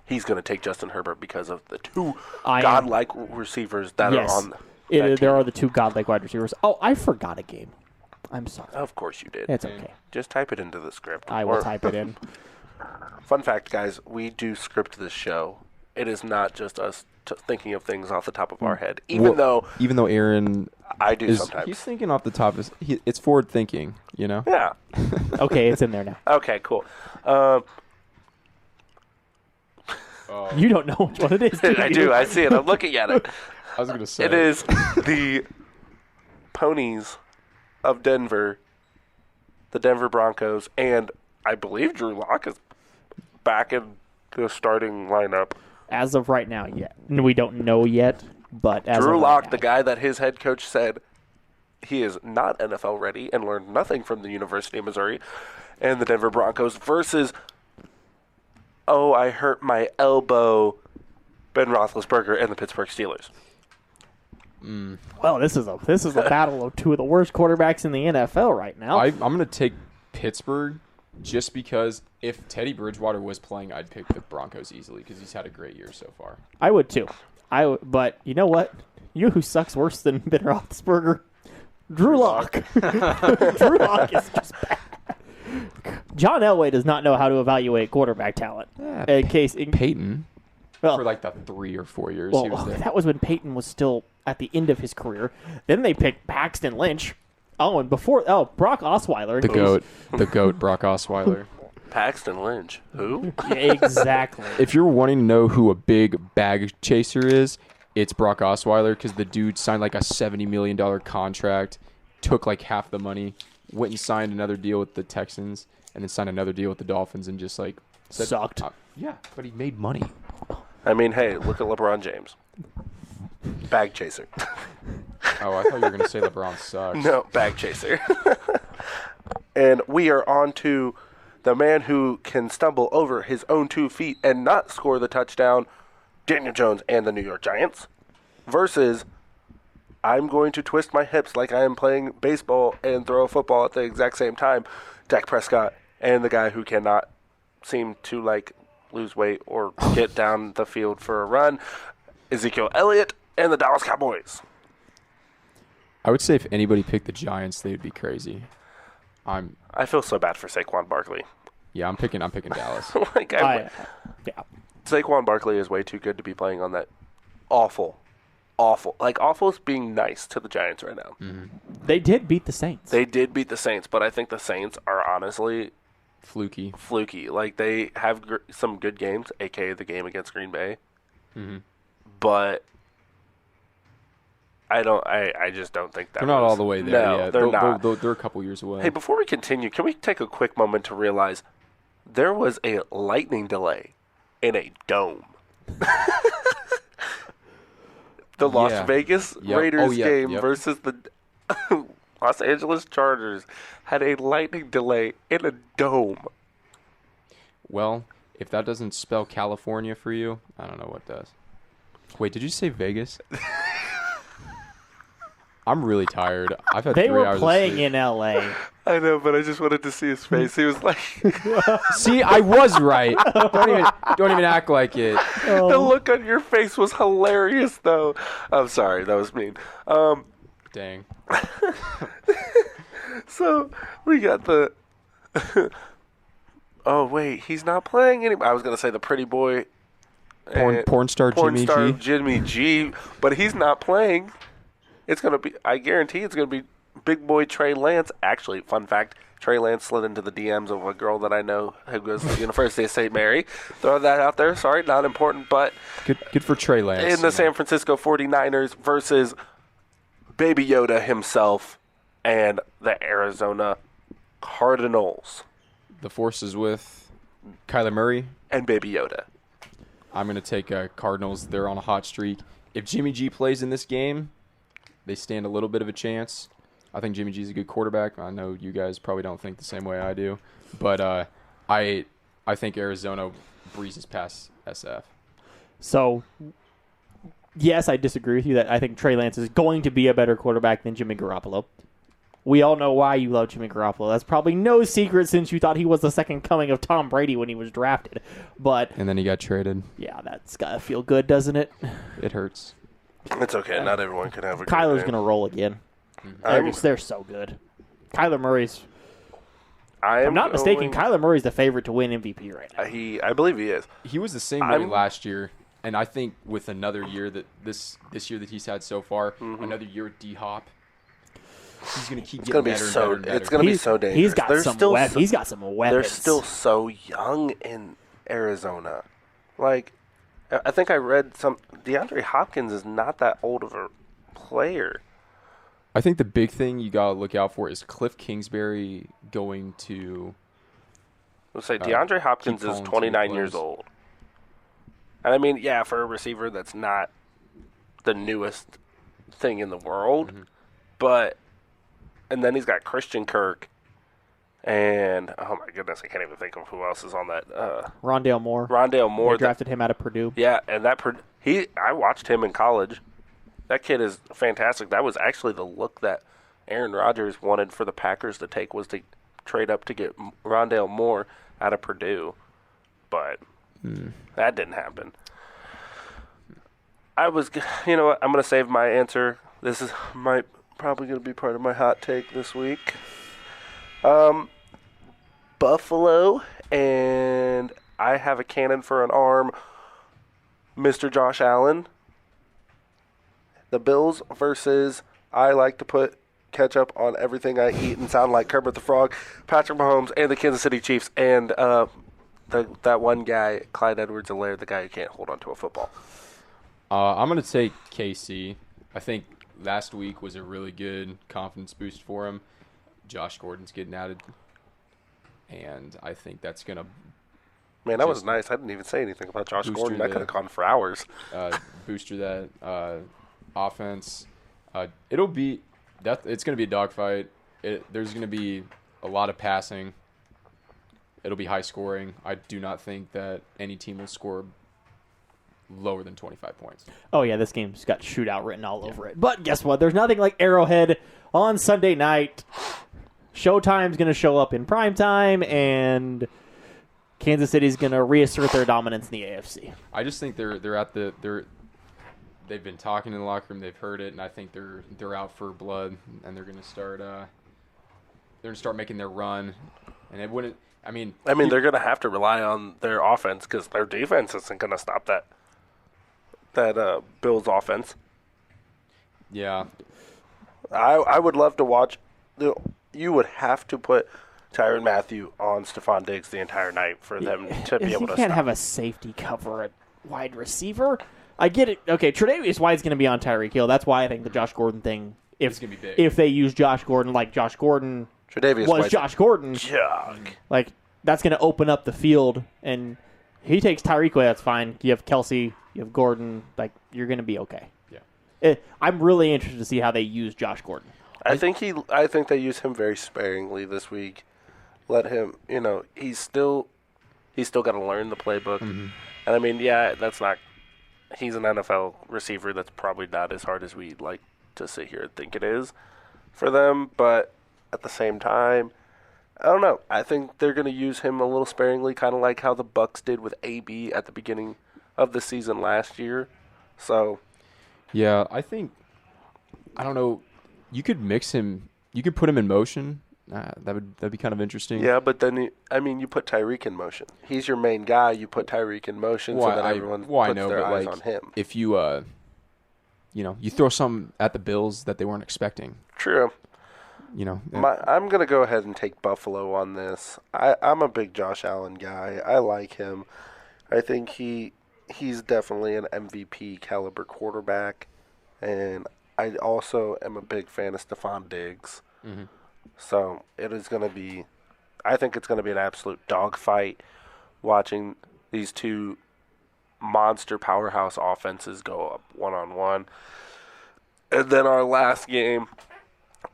He's going to take Justin Herbert because of the two I am- godlike receivers that yes, are on that there team. are the two godlike wide receivers. Oh, I forgot a game. I'm sorry. Of course you did. It's okay. Just type it into the script. I will Or- type it in. Fun fact, guys, we do script this show. It is not just us thinking of things off the top of our head, even though Aaron I do is sometimes. he's thinking off the top. It's forward thinking, you know. Yeah. Okay, it's in there now. Okay, cool. You don't know which one it is. I do. I see it. I'm looking at it. I was gonna say It is the Ponies of Denver, the Denver Broncos, and I believe Drew Lock is back in the starting lineup. As of right now, yeah. We don't know yet, but as Drew of Lock, right the now. guy that his head coach said he is not NFL ready and learned nothing from the University of Missouri, and the Denver Broncos versus, oh, I hurt my elbow, Ben Roethlisberger and the Pittsburgh Steelers. Well, this is a battle of two of the worst quarterbacks in the NFL right now. I'm gonna take Pittsburgh just because if Teddy Bridgewater was playing, I'd pick the Broncos easily because he's had a great year so far. I would too. But you know what? You know who sucks worse than Ben Roethlisberger? Drew Lock. Drew Lock is just bad. John Elway does not know how to evaluate quarterback talent. Peyton Well, for like the 3 or 4 years he was well, there. that was when Peyton was still at the end of his career. Then they picked Paxton Lynch. Oh, and Brock Osweiler. The goat, Brock Osweiler. Paxton Lynch. Who? Yeah, exactly. If you're wanting to know who a big bag chaser is, it's Brock Osweiler because the dude signed like a $70 million contract, took like half the money, went and signed another deal with the Texans, and then signed another deal with the Dolphins and just like Sucked. Yeah, but he made money. I mean, hey, look at LeBron James. Bag chaser. Oh, I thought you were going to say LeBron sucks. No, bag chaser. And we are on to the man who can stumble over his own 2 feet and not score the touchdown, Daniel Jones and the New York Giants, versus I'm going to twist my hips like I am playing baseball and throw a football at the exact same time, Dak Prescott and the guy who cannot seem to like lose weight or get down the field for a run, Ezekiel Elliott and the Dallas Cowboys. I would say if anybody picked the Giants, they'd be crazy. I feel so bad for Saquon Barkley. I'm picking Dallas. Yeah. Saquon Barkley is way too good to be playing on that awful. Like, awful is being nice to the Giants right now. Mm-hmm. They did beat the Saints. They did beat the Saints, but I think the Saints are honestly fluky. Like, they have some good games, a.k.a. the game against Green Bay. Mm-hmm. But I just don't think that they're not all the way there no, yet. They're not. They're a couple years away. Hey, before we continue, can we take a quick moment to realize there was a lightning delay in a dome? The Las Vegas Raiders game versus the Los Angeles Chargers had a lightning delay in a dome. Well, if that doesn't spell California for you, I don't know what does. Wait, did you say Vegas? I'm really tired. I've had 3 hours They were of playing sleep. in L.A. I know, but I just wanted to see his face. He was like, See, I was right. Don't even act like it. the look on your face was hilarious, though. I'm sorry, that was mean. Dang. So we got the. Oh wait, he's not playing anymore. I was gonna say the pretty boy, Porn star Jimmy G, but he's not playing. It's gonna be. I guarantee it's gonna be big boy Trey Lance. Actually, fun fact: Trey Lance slid into the DMs of a girl that I know who goes to the University of St. Mary. Throw that out there. Sorry, not important, but good for Trey Lance. in the San Francisco 49ers versus Baby Yoda himself and the Arizona Cardinals. The force is with Kyler Murray and Baby Yoda. I'm going to take Cardinals. They're on a hot streak. If Jimmy G plays in this game, they stand a little bit of a chance. I think Jimmy G's a good quarterback. I know you guys probably don't think the same way I do. But I think Arizona breezes past SF. So, yes, I disagree with you that I think Trey Lance is going to be a better quarterback than Jimmy Garoppolo. We all know why you love Jimmy Garoppolo. That's probably no secret since you thought he was the second coming of Tom Brady when he was drafted. And then he got traded. Yeah, that's got to feel good, doesn't it? It hurts. It's okay. Not everyone can have a good Kyler's game. going to roll again. They're so good. Kyler Murray's... If I'm not mistaken, Kyler Murray's the favorite to win MVP right now. I believe he is. He was the same way last year. And I think with another year that this year that he's had so far, another year at D-Hop, he's going to keep getting better and better and better. It's going to be so dangerous. He's got some weapons. They're still so young in Arizona. Like, I think I read DeAndre Hopkins is not that old of a player. I think the big thing you got to look out for is Cliff Kingsbury going to... Let's say DeAndre Hopkins is 29 years old. And I mean, yeah, for a receiver, that's not the newest thing in the world. But, and then he's got Christian Kirk. And, oh my goodness, I can't even think of who else is on that. Rondale Moore. They drafted him out of Purdue. Yeah, and I watched him in college. That kid is fantastic. That was actually the look that Aaron Rodgers wanted for the Packers to take, was to trade up to get Rondale Moore out of Purdue. But that didn't happen. You know what? I'm going to save my answer. This is probably going to be part of my hot take this week. Buffalo, and I have a cannon for an arm, Mr. Josh Allen. The Bills versus I like to put ketchup on everything I eat and sound like Kermit the Frog, Patrick Mahomes, and the Kansas City Chiefs, and that one guy, Clyde Edwards-Helaire, the guy who can't hold on to a football. I'm going to take KC. I think last week was a really good confidence boost for him. Josh Gordon's getting added, and I think that's going to... Man, that was nice. I didn't even say anything about Josh Gordon. I could have gone for hours. Booster that offense. It's going to be a dogfight. There's going to be a lot of passing. It'll be high scoring. I do not think that any team will score lower than 25 points. Oh, yeah, this game's got shootout written all over it. But guess what? There's nothing like Arrowhead on Sunday night. Showtime's going to show up in primetime, and Kansas City's going to reassert their dominance in the AFC. I just think they're they've been talking in the locker room. They've heard it, and I think they're out for blood, and they're going to start. They're going to start making their run, and it wouldn't. I mean, they're going to have to rely on their offense because their defense isn't going to stop that Bills offense. Yeah, I would love to watch. You would have to put Tyrann Mathieu on Stephon Diggs the entire night for them to be able to. You can't stop. have a safety cover at wide receiver. I get it. Okay, Tre'Davious White's going to be on Tyreek Hill. That's why I think the Josh Gordon thing. It's going to be big. If they use Josh Gordon like Josh Gordon Tre'Davious was White's Josh Gordon, jug. like that's going to open up the field. And he takes Tyreek away. That's fine. You have Kelsey. You have Gordon. Like you're going to be okay. Yeah. I'm really interested to see how they use Josh Gordon. I think they use him very sparingly this week. Let him, he's still got to learn the playbook. Mm-hmm. And I mean, yeah, he's an NFL receiver. That's probably not as hard as we'd like to sit here and think it is for them. But at the same time, I don't know. I think they're going to use him a little sparingly, kind of like how the Bucs did with AB at the beginning of the season last year. So, yeah, I don't know. You could mix him. You could put him in motion. That'd be kind of interesting. Yeah, but then you put Tyreek in motion. He's your main guy. You put Tyreek in motion so that everyone puts their eyes on him. If you you throw something at the Bills that they weren't expecting. True. I'm gonna go ahead and take Buffalo on this. I'm a big Josh Allen guy. I like him. I think he's definitely an MVP caliber quarterback, and I also am a big fan of Stephon Diggs. Mm-hmm. So it is going to be, I think it's going to be an absolute dogfight watching these two monster powerhouse offenses go up one-on-one. And then our last game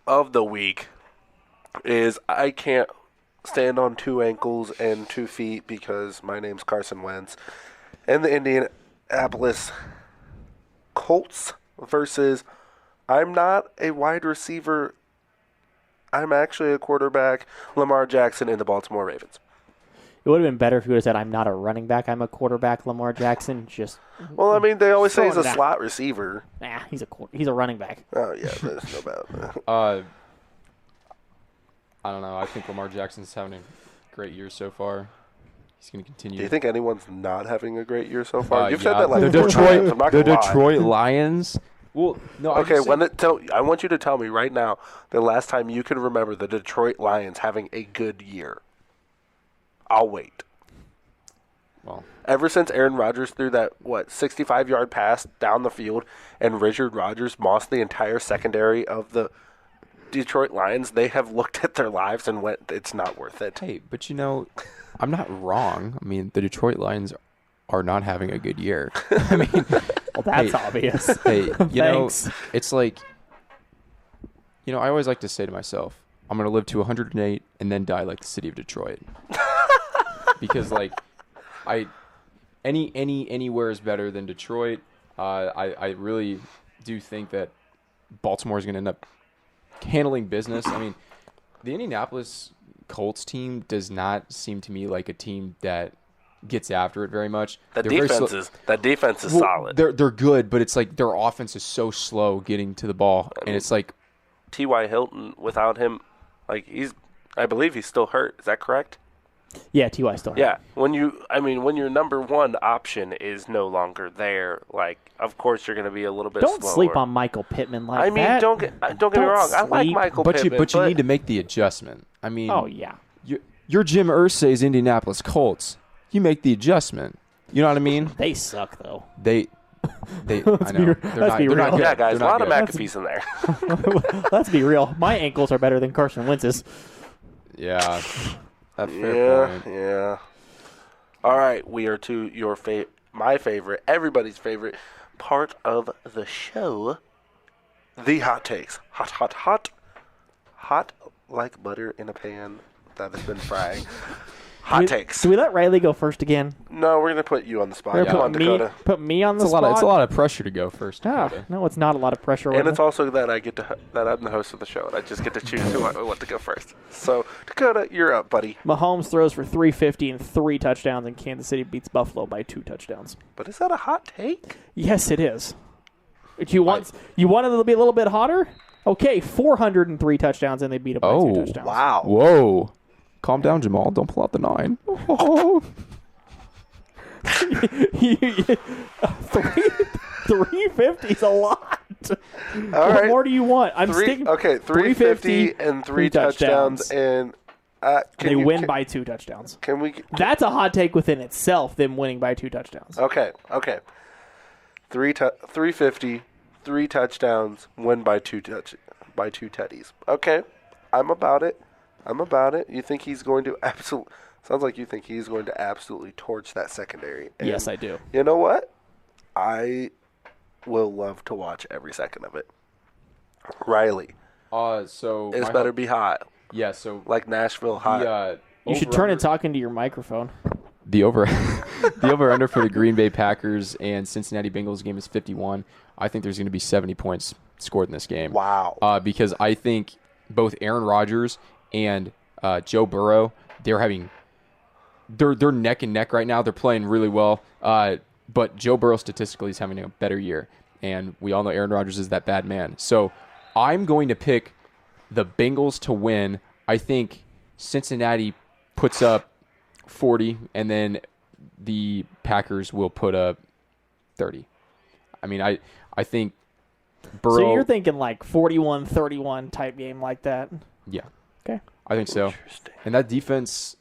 of the week is I can't stand on two ankles and 2 feet because my name's Carson Wentz. And the Indianapolis Colts versus I'm not a wide receiver. I'm actually a quarterback, Lamar Jackson in the Baltimore Ravens. It would have been better if you would have said, I'm not a running back, I'm a quarterback, Lamar Jackson. Well, I mean, they always say he's a slot receiver. Nah, he's a running back. Oh, yeah, there's no doubt. I don't know. I think Lamar Jackson's having a great year so far. He's going to continue. Do you think anyone's not having a great year so far? You've said yeah, that like the 4 times. I'm not the gonna lie. Detroit Lions. Well, no. Okay, I want you to tell me right now the last time you can remember the Detroit Lions having a good year. I'll wait. Well, ever since Aaron Rodgers threw that 65-yard pass down the field and Richard Rodgers mossed the entire secondary of the Detroit Lions, they have looked at their lives and went, it's not worth it. Hey, but I'm not wrong. I mean, the Detroit Lions are not having a good year. I mean, well, that's obvious. Hey, it's like, I always like to say to myself, I'm going to live to 108 and then die like the city of Detroit. Because anywhere is better than Detroit. I really do think that Baltimore is going to end up handling business. I mean, the Indianapolis Colts team does not seem to me like a team that gets after it very much. That defense is solid. They're good, but it's like their offense is so slow getting to the ball, and it's like T.Y. Hilton without him, I believe he's still hurt. Is that correct? Yeah, T.Y. still hurt. Yeah, when your number one option is no longer there, of course you're going to be a little bit slower. Don't sleep on Michael Pittman like that. I mean, don't get me wrong. I like Michael Pittman. But you need to make the adjustment. I mean, oh, yeah. You're Jim Irsay's Indianapolis Colts. You make the adjustment. You know what I mean? They suck, though. I know. Let's be real. Yeah, guys, a lot of McAfee's in there. Let's be real. My ankles are better than Carson Wentz's. Yeah. That's fair point. Yeah. All right, we are to my favorite, everybody's favorite part of the show, the hot takes. Hot, hot, hot. Hot like butter in a pan that has been frying. Hot takes. Do we let Riley go first again? No, we're going to put you on the spot. Come on, Dakota. Put me on the spot? It's a lot of pressure to go first. No, it's not a lot of pressure. And it's also that I'm the host of the show, and I just get to choose who I want to go first. So, Dakota, you're up, buddy. Mahomes throws for 350 and 3 touchdowns, and Kansas City beats Buffalo by 2 touchdowns. But is that a hot take? Yes, it is. Do you want it to be a little bit hotter? Okay, 403 touchdowns, and they beat up by 2 touchdowns. Wow. Whoa. Calm down, Jamal. Don't pull out the 9. Oh. 350 is a lot. All What right. more do you want? I'm sticking. Okay, 350 and 3 touchdowns, and They win by 2 touchdowns. Can we? That's a hot take within itself, them winning by 2 touchdowns. Okay. 350, 3 touchdowns, win by 2 tutties. Okay, I'm about it. You think he's going to Sounds like you think he's going to absolutely torch that secondary. And yes, I do. You know what? I will love to watch every second of it. Riley. So It better be hot. Yeah, so Like Nashville hot. You should turn and talk into your microphone. The over-under for the Green Bay Packers and Cincinnati Bengals game is 51. I think there's going to be 70 points scored in this game. Wow. Because I think both Aaron Rodgers and Joe Burrow, they're neck and neck right now. They're playing really well. But Joe Burrow statistically is having a better year. And we all know Aaron Rodgers is that bad man. So I'm going to pick the Bengals to win. I think Cincinnati puts up 40, and then the Packers will put up 30. I mean, I think Burrow... So you're thinking like 41-31 type game like that? Yeah. Okay. I think so. Interesting. And that defense...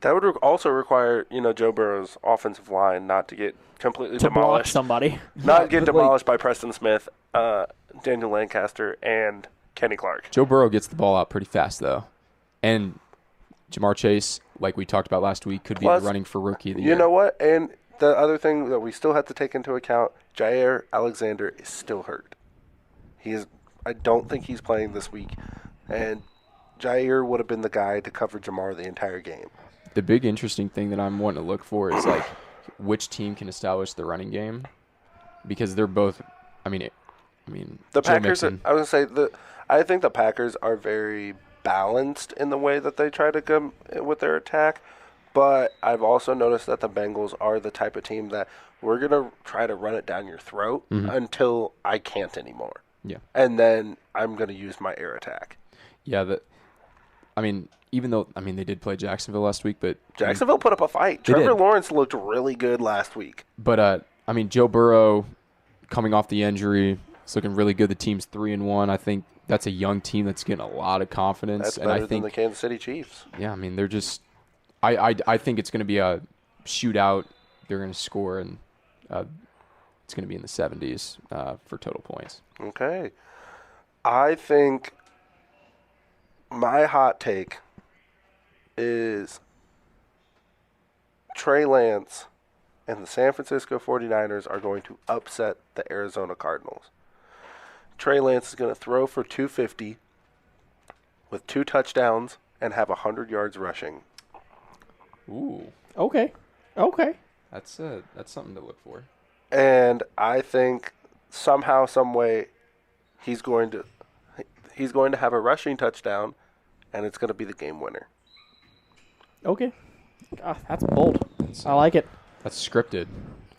That would also require, Joe Burrow's offensive line not to get completely To block demolished. somebody. Not get but, demolished by Preston Smith, Daniel Lancaster, and Kenny Clark. Joe Burrow gets the ball out pretty fast, though. And Jamar Chase, like we talked about last week, could be in the running for Rookie of the Year. You know what? And the other thing that we still have to take into account, Jair Alexander is still hurt. I don't think he's playing this week. And Jair would have been the guy to cover Jamar the entire game. The big interesting thing that I'm wanting to look for is, like, which team can establish the running game. Because they're both, the Joe Packers, Mixon. I was going to say, I think the Packers are very balanced in the way that they try to come with their attack. But I've also noticed that the Bengals are the type of team that we're going to try to run it down your throat until I can't anymore. Yeah. And then I'm going to use my air attack. Yeah, even though, they did play Jacksonville last week, but... Jacksonville put up a fight. They Trevor did. Lawrence looked really good last week. But, Joe Burrow, coming off the injury, is looking really good. The team's 3-1. I think that's a young team that's getting a lot of confidence. That's and better I think, than the Kansas City Chiefs. Yeah, they're just... I think it's going to be a shootout. They're going to score, and it's going to be in the 70s for total points. Okay. I think my hot take is Trey Lance and the San Francisco 49ers are going to upset the Arizona Cardinals. Trey Lance is going to throw for 250 with 2 touchdowns and have 100 yards rushing. Ooh. Okay. That's something to look for. And I think somehow, some way, he's going to have a rushing touchdown, and it's going to be the game winner. Okay. That's bold. I like it. That's scripted.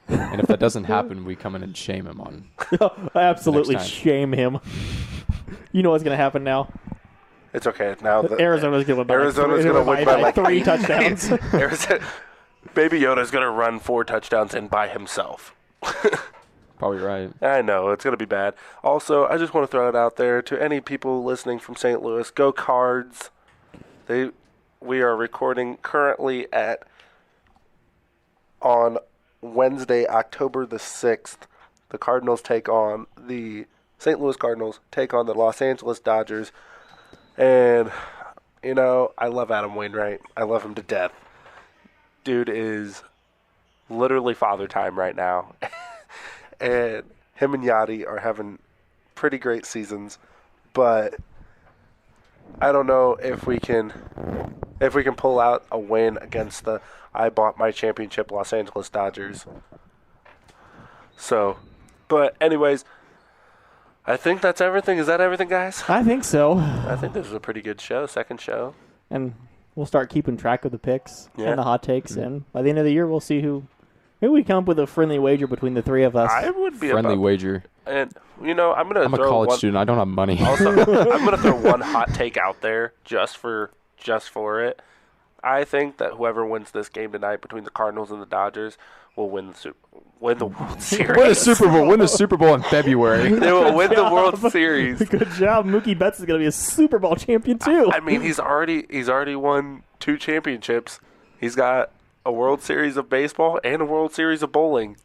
And if that doesn't happen, we come in and shame him on. Absolutely next time. shame him. You know what's going to happen now. It's okay. Now Arizona's going to win by like 3 touchdowns. Baby Yoda's going to run 4 touchdowns in by himself. Probably right. I know. It's going to be bad. Also, I just want to throw it out there to any people listening from St. Louis. Go Cards. We are recording currently on Wednesday, October the 6th. The St. Louis Cardinals take on the Los Angeles Dodgers. And, I love Adam Wainwright. I love him to death. Dude is literally father time right now. And him and Yachty are having pretty great seasons. But I don't know if we can pull out a win against the I bought my championship Los Angeles Dodgers. So, but anyways, I think that's everything. Is that everything, guys? I think so. I think this is a pretty good show, second show. And we'll start keeping track of the picks Yeah. and the hot takes. And by the end of the year, we'll see who Maybe we come up with a friendly wager between the three of us. I would be Friendly about, wager. and I'm gonna I'm a throw college one, student. I don't have money. Also, I'm gonna throw one hot take out there just for it. I think that whoever wins this game tonight between the Cardinals and the Dodgers will win the World Series. Win the Super Bowl. Win the Super Bowl in February. They will win the World Series. Good job. Mookie Betts is going to be a Super Bowl champion, too. I mean, he's already won 2 championships. He's got a World Series of baseball and a World Series of bowling.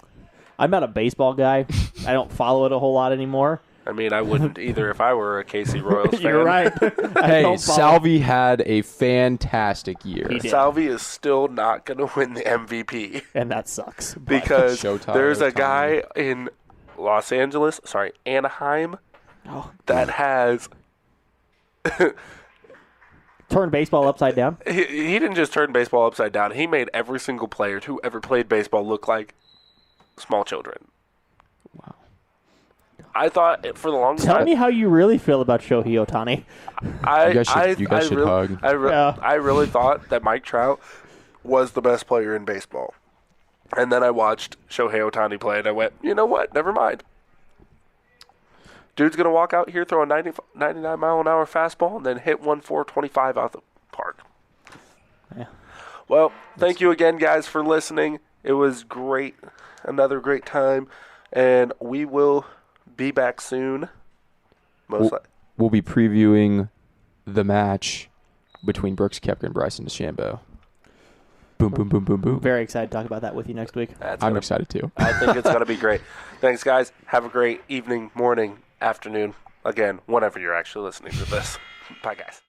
I'm not a baseball guy. I don't follow it a whole lot anymore. I mean, I wouldn't either if I were a KC Royals fan. You're right. Hey, Salvi had a fantastic year. He did. Salvi is still not going to win the MVP And that sucks. because Showtime, there's a Ohtani. guy in Anaheim, Oh, that has turn baseball upside down. he didn't just turn baseball upside down. He made every single player who ever played baseball look like small children. Wow. I thought for the longest Tell time, me how you really feel about Shohei Ohtani. You guys should hug. I really thought that Mike Trout was the best player in baseball. And then I watched Shohei Ohtani play, and I went, you know what? Never mind. Dude's going to walk out here, throw a 99-mile-an-hour fastball, and then hit one 425 out the park. Yeah. Well, thank you again, guys, for listening. It was great. Another great time. And we will be back soon. Most likely. We'll be previewing the match between Brooks Koepka and Bryson DeChambeau. Boom, boom, boom, boom, boom. Very excited to talk about that with you next week. I'm excited too. I think it's going to be great. Thanks, guys. Have a great evening, morning, afternoon. Again, whenever you're actually listening to this. Bye, guys.